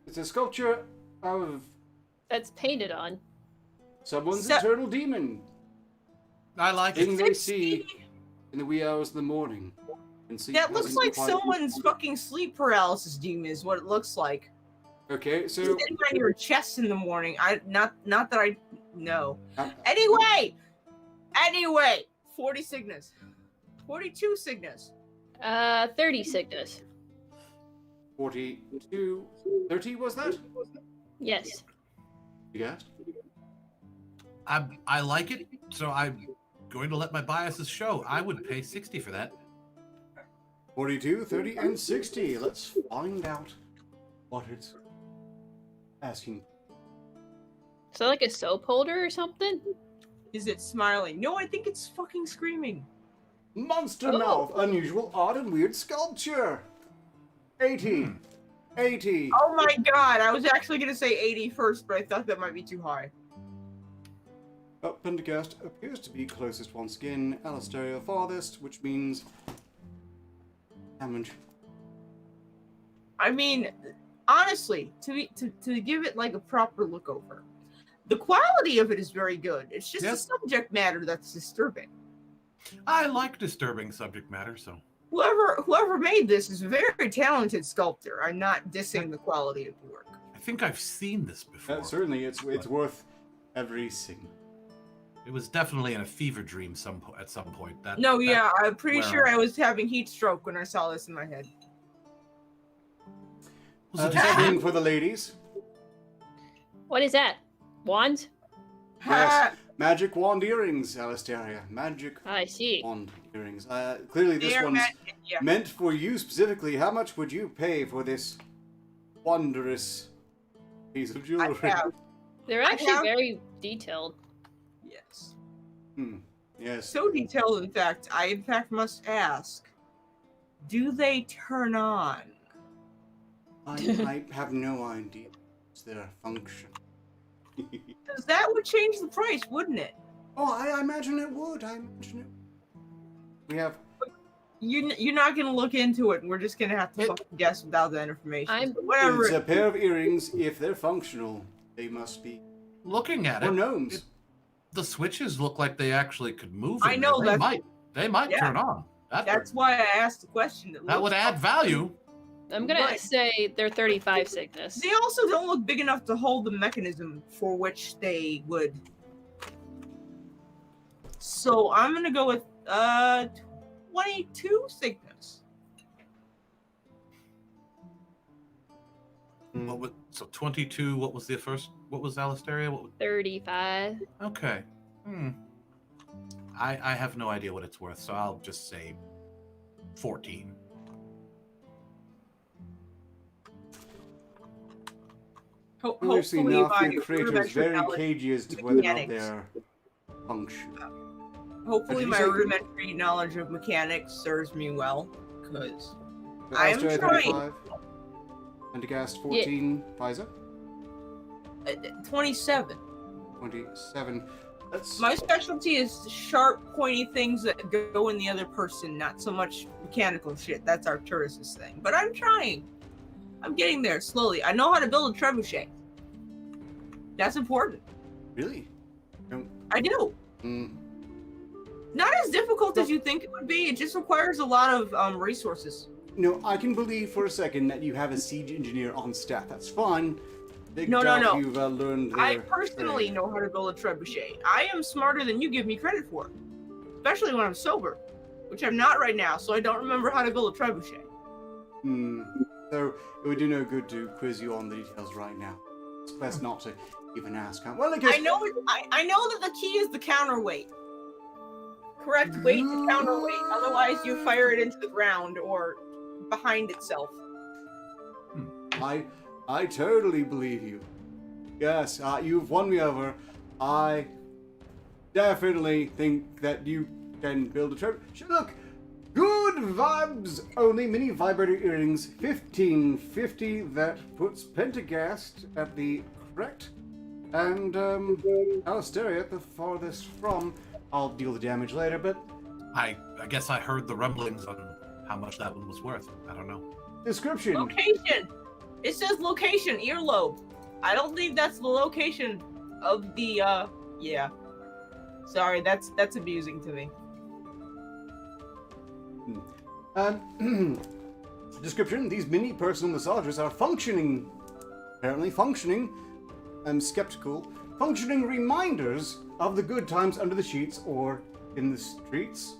It's a sculpture of That's painted on. someone's So- eternal demon. I like Thing it. they see in the wee hours of the morning. And sleep That looks hasn't like quite- someone's fucking sleep paralysis demon is what it looks like. Okay, so Sitting on your chest in the morning. Not that I know. uh, Anyway, 40 Cygnus. 42 Cygnus. 30 Cygnus. 42, 30 was that? Yes. You got? I like it, so I'm going to let my biases show. I would pay 60 for that. 42, 30, and 60. Let's find out what it's asking. Is that like a soap holder or something? Is it smiling? No, I think it's fucking screaming. Monster Oh. mouth, unusual, odd, and weird sculpture. 80. 80. Oh my god, I was actually gonna say 80 first, but I thought that might be too high. Oh, Pendergast appears to be closest once again. Alistaria farthest, which means damage. I mean, honestly, to give it like a proper look over, the quality of it is very good. It's just Yes. the subject matter that's disturbing. I like disturbing subject matter, so Whoever made this is a very talented sculptor. I'm not dissing the quality of the work. I think I've seen this before. Certainly, it's worth every single. It was definitely in a fever dream at some point. No, yeah, I'm pretty where- sure I was having heat stroke when I saw this in my head. Was it Same for the ladies. What is that? Wands? Yes. Magic wand earrings, Alistaria. Magic I see. wand earrings. Clearly, this one's Yeah. meant for you specifically. How much would you pay for this wondrous piece of I jewelry? have. They're I actually have- very detailed. Yes. Yes. So detailed, in fact, I in fact must ask, do they turn on? I have no idea. It's their function. Because that would change the price, wouldn't it? Oh, I imagine it would. We have. You're not going to look into it, and we're just going to have to fucking guess without that information. So whatever. It's a pair of earrings. If they're functional, they must be. Looking at Or it, gnomes. the switches look like they actually could move. I in know, there. that's- They might yeah. turn on. That's why I asked the question. That would add value. I'm gonna Right. say they're 35 Cygnus. They also don't look big enough to hold the mechanism for which they would. So I'm gonna go with 22 Cygnus. So 22. What was the first? What was Alistaria? 35. Okay. I have no idea what it's worth, so I'll just say 14. We've seen Hopefully, enough my new creatures rudimentary very knowledge cagey as to of whether or not mechanics. they're functional. Hopefully, Did you my say- rudimentary knowledge of mechanics serves me well, because I am Astro trying. 35, Pendergast 14, Pfizer 27. 27. That's My specialty is sharp, pointy things that go in the other person, not so much mechanical shit. That's Arcturus' thing. But I'm trying. I'm getting there slowly. I know how to build a trebuchet. That's important. really. I do. Mm, Not as difficult as you think it would be. It just requires a lot of resources. no, I can believe for a second that you have a siege engineer on staff. That's fine. Big No. doubt you've learned I their personally trade. know how to build a trebuchet. I am smarter than you give me credit for, especially when I'm sober, which I'm not right now. So I don't remember how to build a trebuchet. So it would do no good to quiz you on the details right now. It's best not to even ask. Well, I guess I know that the key is the counterweight. Correct weight to counterweight. Otherwise, you fire it into the ground or behind itself. I totally believe you. Yes, you've won me over. I definitely think that you can build a trebuchet. Look, good vibes only. Mini vibrator earrings, 1550. That puts Pentagast at the correct, and Alistaria at the farthest from. I'll deal the damage later, but I guess I heard the rumblings on how much that one was worth. I don't know. description. Location. It says location, earlobe. I don't think that's the location of the yeah. Sorry, that's amusing to me. Description: these mini personal massagers are functioning. Apparently functioning. I'm skeptical. Functioning reminders of the good times under the sheets or in the streets.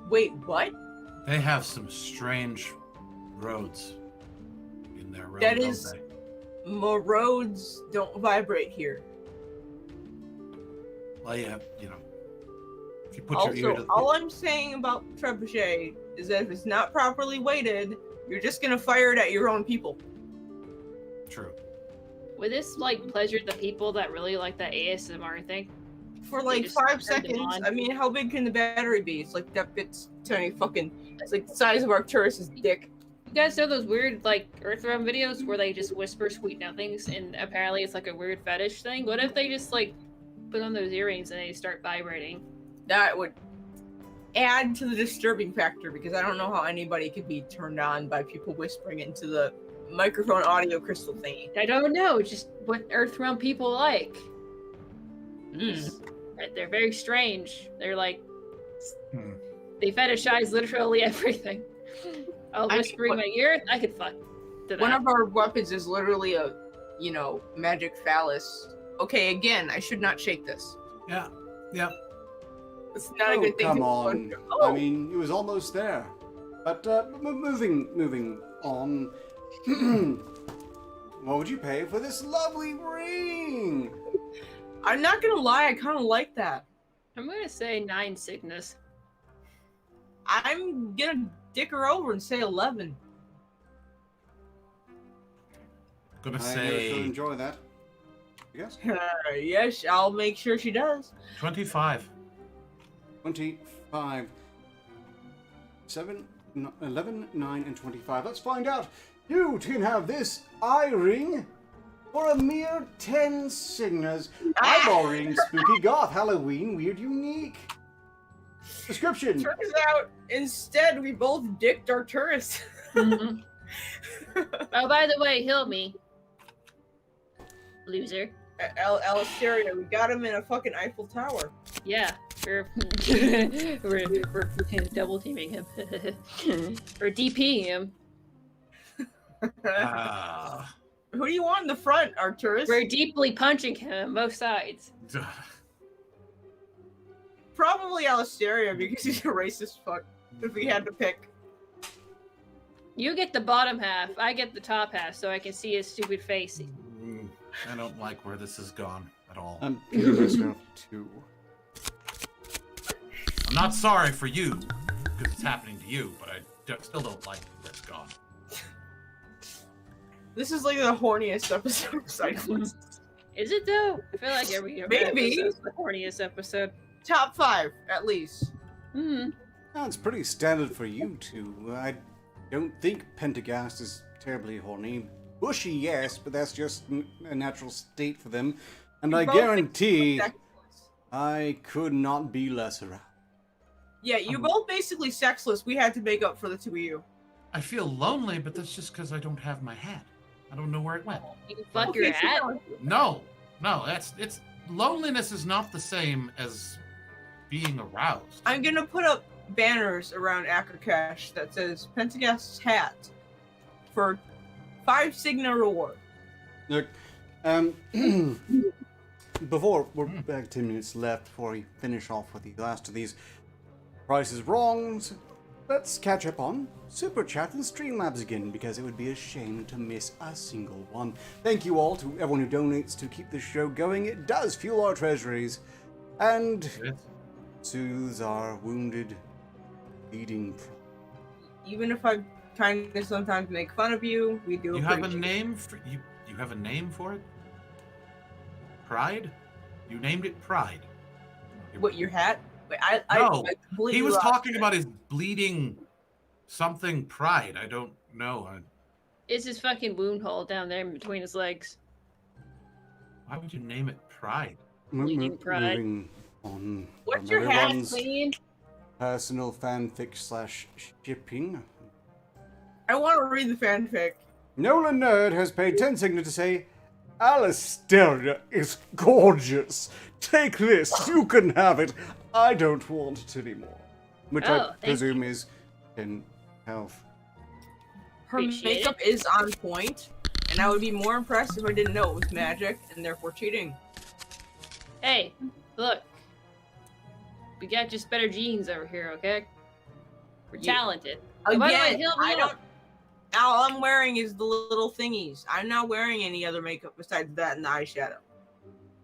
Wait, what? They have some strange roads in their realm, That don't is- they? Roads don't vibrate here. Well, yeah, you know. If you put your ear Also, to all I'm saying about trebuchet is that if it's not properly weighted, you're just gonna fire it at your own people. True. Would this like pleasure the people that really like that ASMR thing? For like just 5 turn them seconds. on. I mean, how big can the battery be? It's like that bit's tiny fucking. It's like the size of Arcturus' dick. You guys know those weird like Earthrealm videos where they just whisper sweet nothings and apparently it's like a weird fetish thing? What if they just like put on those earrings and they start vibrating? That would add to the disturbing factor because I don't know how anybody could be turned on by people whispering into the microphone audio crystal thingy. I don't know, just what Earthrealm people like. Mm. They're very strange. They're like Hmm. they fetishize literally everything. I'll I mean, whisper in my ear. I could fuck to One that. of our weapons is literally a, magic phallus. Okay, again, I should not shake this. Yeah. Yeah. It's not a Oh, good thing. come to on. Oh, I mean, it was almost there. But moving on. What would you pay for this lovely ring? I'm not gonna lie, I kind of like that. I'm gonna say 9 Cygnus. I'm gonna dick her over and say 11. Gonna I know she'll say enjoy that. Yes. Yes, I'll make sure she does. 25. 25. 11, 9, and 25. Let's find out. You can have this eye ring for a mere 10 Cygnus. Eyeball ring, spooky goth, Halloween, weird, unique. Description. Turns out, instead, we both dicked Arcturus. Mhm. Oh, by the way, heal me. Loser. Alistaria, we got him in a fucking Eiffel Tower. Yeah, we're double teaming him. We're DPing him. Ah. Who do you want in the front, Arcturus? We're deeply punching him on both sides. Probably Alistaria because he's a racist fuck. If we had to pick. You get the bottom half, I get the top half, so I can see his stupid face. I don't like where this has gone at all. I'm curious enough too. I'm not sorry for you, because it's happening to you, but I still don't like where it's gone. This is like the horniest episode of Side Quest. Is it though? I feel like every Maybe. episode is the horniest episode. Top 5, at least. Hmm. Well, it's pretty standard for you two. I don't think Pentagast is terribly horny. Bushy, yes, but that's just a natural state for them. And I guarantee I could not be less aroused. Yeah, you're both basically sexless. We had to make up for the two of you. I feel lonely, but that's just because I don't have my hat. I don't know where it went. You can fuck your hat. No, it's loneliness is not the same as being aroused. I'm gonna put up banners around Akrakesh that says Pentagast's hat for 5 Signa reward. Look, before we're back 10 minutes left before we finish off with the last of these prices wrongs, let's catch up on Super Chat and Streamlabs again, because it would be a shame to miss a single one. Thank you all to everyone who donates to keep this show going. It does fuel our treasuries and soothes our wounded, bleeding. Even if I kind of sometimes make fun of you, we do. You have a name for you. You have a name for it? Pride? You named it Pride. What, your hat? Wait, No, completely he was lost talking it. about his bleeding something pride. I don't know. It's his fucking wound hole down there in between his legs. Why would you name it Pride? Bleeding pride. Moving on. What's from your hat, everyone's Clean. personal fanfic / shipping. I want to read the fanfic. Nolan Nerd has paid 10 Signa to say, Alistair is gorgeous. Take this, you can have it. I don't want it anymore. Which I Oh, thank presume is in health. Her Appreciate makeup is on point, and I would be more impressed if I didn't know it was magic and therefore cheating. Hey, look. We got just better genes over here, okay? We're Yeah. talented. Oh, by the way, Again, heal me I up. don't. All I'm wearing is the little thingies. I'm not wearing any other makeup besides that and the eyeshadow.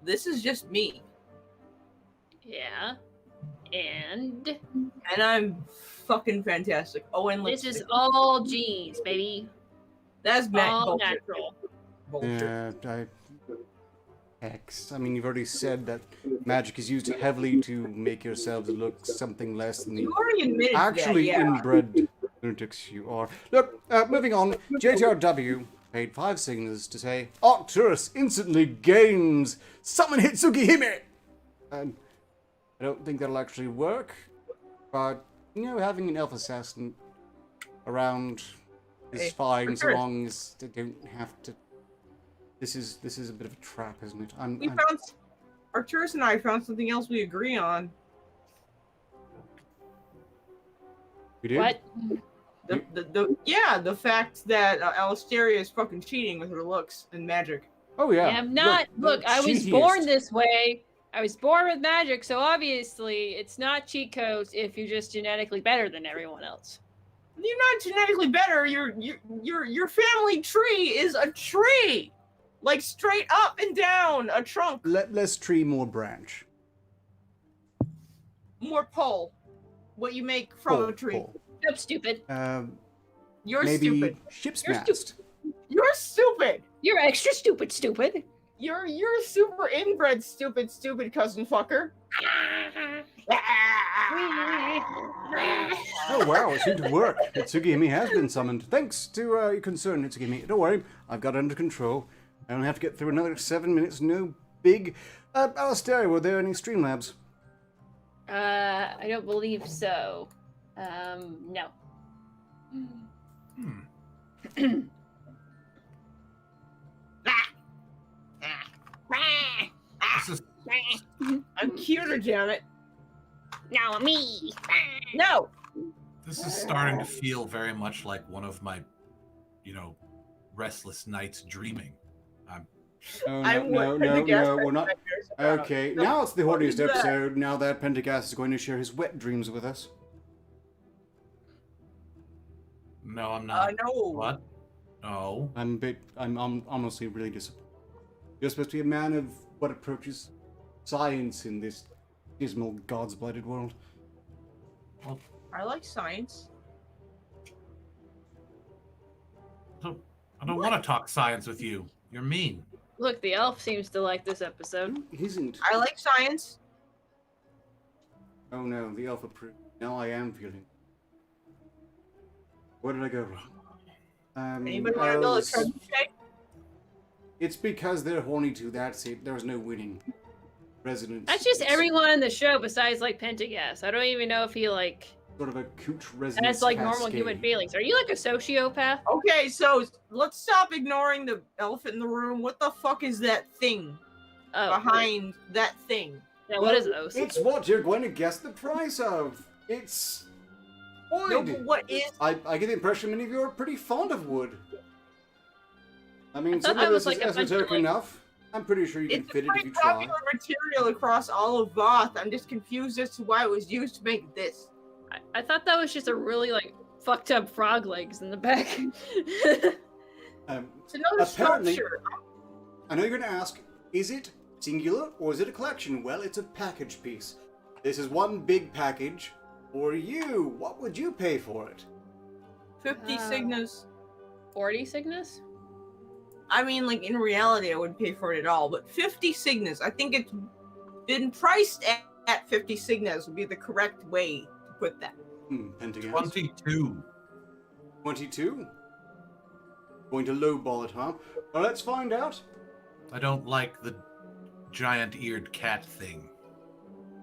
This is just me, Yeah. And and I'm fucking fantastic. Oh, and this lipstick. is all genes, baby. That's All bullshit. natural. Bullshit. Yeah, I mean, you've already said that magic is used heavily to make yourselves look something less than the You already admitted actually that, yeah. inbred lunatics you are. Look, moving on, JTRW paid 5 Signas to say, Arcturus instantly gains Summon Hitsugi Hime! And I don't think that'll actually work, but, you know, having an elf assassin around is Hey, fine so Arcturus. long as they don't have to. This is a bit of a trap, isn't it? We found Arcturus and I found something else we agree on. We did? What? The fact that Alistaria is fucking cheating with her looks and magic. Oh yeah. I'm not. Look, I was cheatiest. born this way. I was born with magic, so obviously it's not cheat codes if you're just genetically better than everyone else. You're not genetically better. Your family tree is a tree, like straight up and down a trunk. Less tree, more branch. More pole. What you make from a tree. Pole. Nope, stupid. You're Maybe stupid. ship's You're mast. You're stupid. You're extra stupid, stupid. You're super inbred stupid cousin fucker. Oh wow, it seemed to work. Hitsugimi has been summoned. Thanks to your concern, Hitsugimi. Don't worry, I've got it under control. I don't have to get through another 7 minutes. No big. Alistair, were there any Streamlabs? I don't believe so. No. This is I'm cuter, damn it. Now me. No. this is starting to feel very much like one of my, restless nights dreaming. Oh, I'm no, we're not. Okay, No, now it's the what is horniest that? episode. Now that Pentagast is going to share his wet dreams with us. No, I'm not. No. What? No. I'm honestly really disappointed. You're supposed to be a man of what approaches science in this dismal, gods-blighted world. I like science. So, I don't want to talk science with you. You're mean. Look, the elf seems to like this episode. Isn't. I like science. Oh no, the elf approved. Now I am feeling. Where did I go wrong? Anybody want to build a trebuchet? It's because they're horny too. That's it. There was no winning. Residents. That's just everyone in the show besides like Pentagas. I don't even know if he like Sort of a cooch resident. has like normal human feelings. Are you like a sociopath? Okay, so let's stop ignoring the elephant in the room. What the fuck is that thing behind that thing? Yeah, what is those? It's what you're going to guess the price of. It's wood. No, but what is? I get the impression many of you are pretty fond of wood. I mean, thought some that of was this is like a bunch of, esoteric like- enough. I'm pretty sure you can It's fit a it if pretty you try. popular material across all of Voth. I'm just confused as to why it was used to make this. I thought that was just a really like fucked up frog legs in the back. It's another Apparently- sculpture. I know you're going to ask, is it singular or is it a collection? Well, it's a package piece. This is one big package for you. What would you pay for it? 50 Cygnus. 40 Cygnus? I mean, like, in reality, I wouldn't pay for it at all, but 50 Cygnus. I think it's been priced at 50 Cygnus would be the correct way to put that. Pentagon. 22. 22? Going to lowball it, huh? Well, let's find out. I don't like the giant-eared cat thing.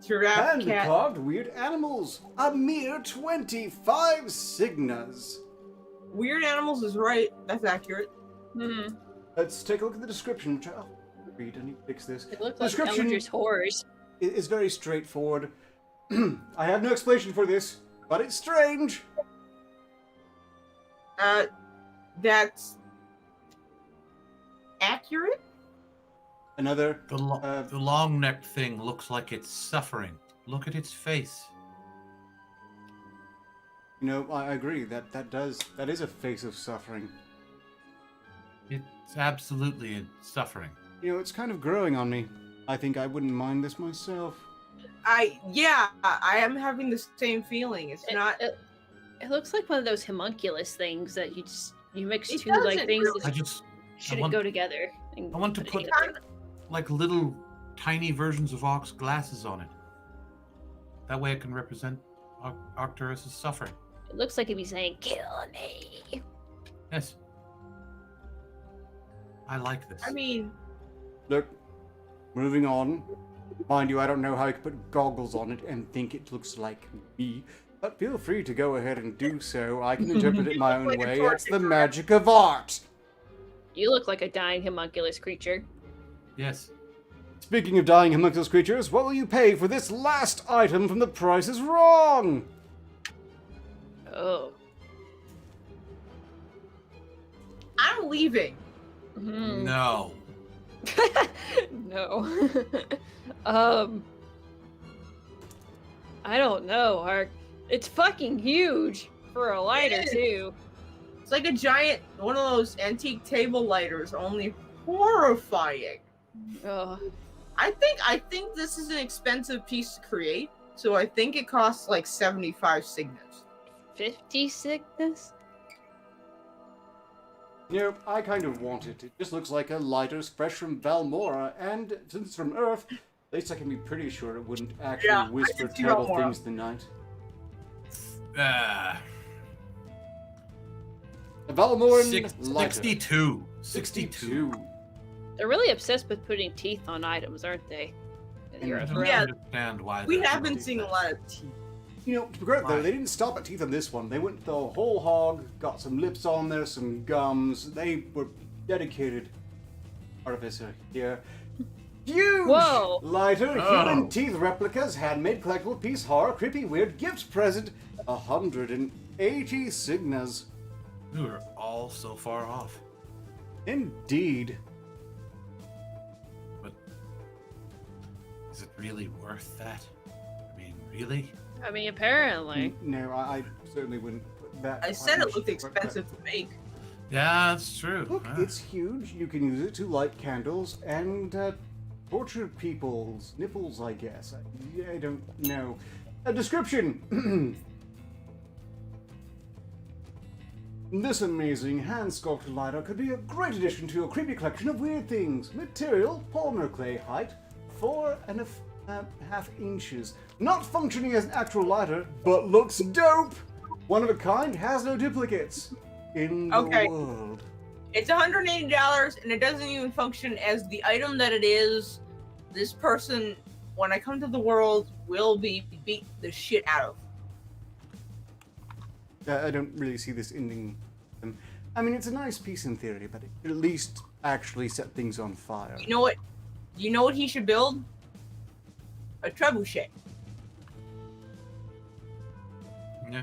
Giraffe cat. Hand-carved weird animals. A mere 25 Cygnas. Weird animals is right. That's accurate. Hmm. Let's take a look at the description, which I'll read and fix this. It looked like Description- Eldritch horrors. It is very straightforward. I have no explanation for this, but it's strange. That's accurate? Another. The long-necked thing looks like it's suffering. Look at its face. You know, I agree. That is a face of suffering. It's absolutely suffering. You know, it's kind of growing on me. I think I wouldn't mind this myself. I am having the same feeling. It's not. It looks like one of those homunculus things that you mix It two like doesn't things really. that shouldn't go together. I want to put like little tiny versions of Ox glasses on it. That way it can represent Arcturus' suffering. It looks like it'd be saying, "Kill me." Yes. I like this. I mean, Look, moving on. Mind you, I don't know how you could put goggles on it and think it looks like me, but feel free to go ahead and do so. I can interpret it my own Like a way. torch It's the in your magic of art. You look like a dying homunculus creature. Yes. Speaking of dying homunculus creatures, what will you pay for this last item from The Price is Wrong? Oh. I'm leaving. Hmm. No. No. I don't know, Ark. It's fucking huge for a lighter It is. too. It's like a giant, one of those antique table lighters, only horrifying. Oh. I think this is an expensive piece to create, so I think it costs like 75 Cygnus. 50 Cygnus? You know, I kind of want it. It just looks like a lighter fresh from Valmora, and since it's from Earth, at least I can be pretty sure it wouldn't actually Yeah, I whisper can see terrible Valmora. things in the night. A Valmoran lighter. 62. 62. They're really obsessed with putting teeth on items, aren't they? And You're I a don't threat. Yeah. understand why We they're have been doing seeing a that. lot of teeth. You know, to be great though, they didn't stop at teeth on this one. They went the whole hog, got some lips on there, some gums. They were dedicated artificer here. Huge Whoa. lighter, Oh. human teeth replicas, handmade collectible piece, horror, creepy, weird, gift present, 180 Cygnas. We were all so far off. Indeed. But is it really worth that? I mean, really? I mean, apparently. No, I certainly wouldn't put that. I said it much looked work back. expensive to make. Yeah, that's true. Look, Huh. it's huge. You can use it to light candles and torture people's nipples, I guess. I don't know. A description. This amazing hand-sculpted lighter could be a great addition to your creepy collection of weird things. Material, polymer clay, height, 4.5 inches. Not functioning as an actual lighter, but looks dope! One of a kind, has no duplicates in the world. It's $180, and it doesn't even function as the item that it is. This person, when I come to the world, will be beat the shit out of. I don't really see this ending. I mean, it's a nice piece in theory, but it could at least actually set things on fire. You know what? You know what he should build? A trebuchet. Yeah.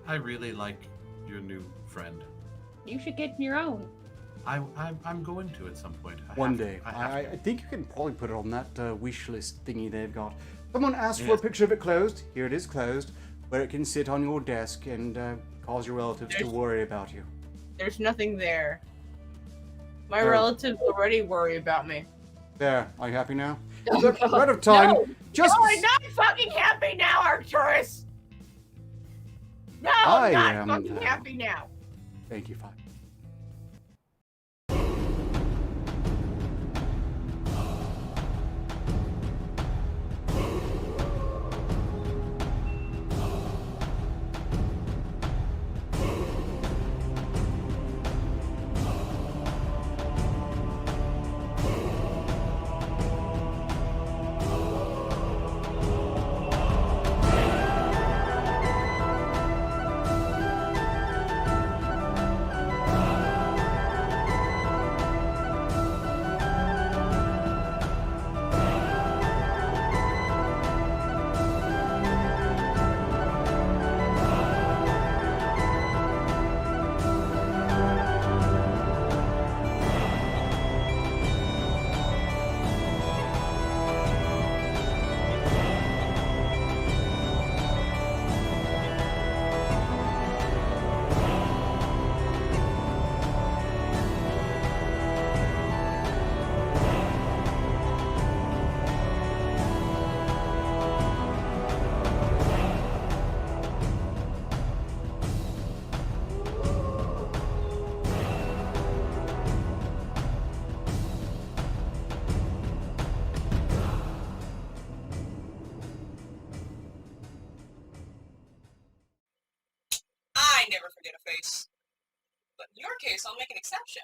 I really like your new friend. You should get your own. I'm going to at some point. One day. I think you can probably put it on that wish list thingy they've got. Someone asked for a picture of it closed. Here it is closed, where it can sit on your desk and cause your relatives to worry about you. There's nothing there. My relatives already worry about me. There, are you happy now? Oh, Look, God. we're out of time. No, Just I'm not fucking happy now, Arcturus! No, I I'm am not fucking now. happy now. Thank you, Fine. I never forget a face. But in your case, I'll make an exception.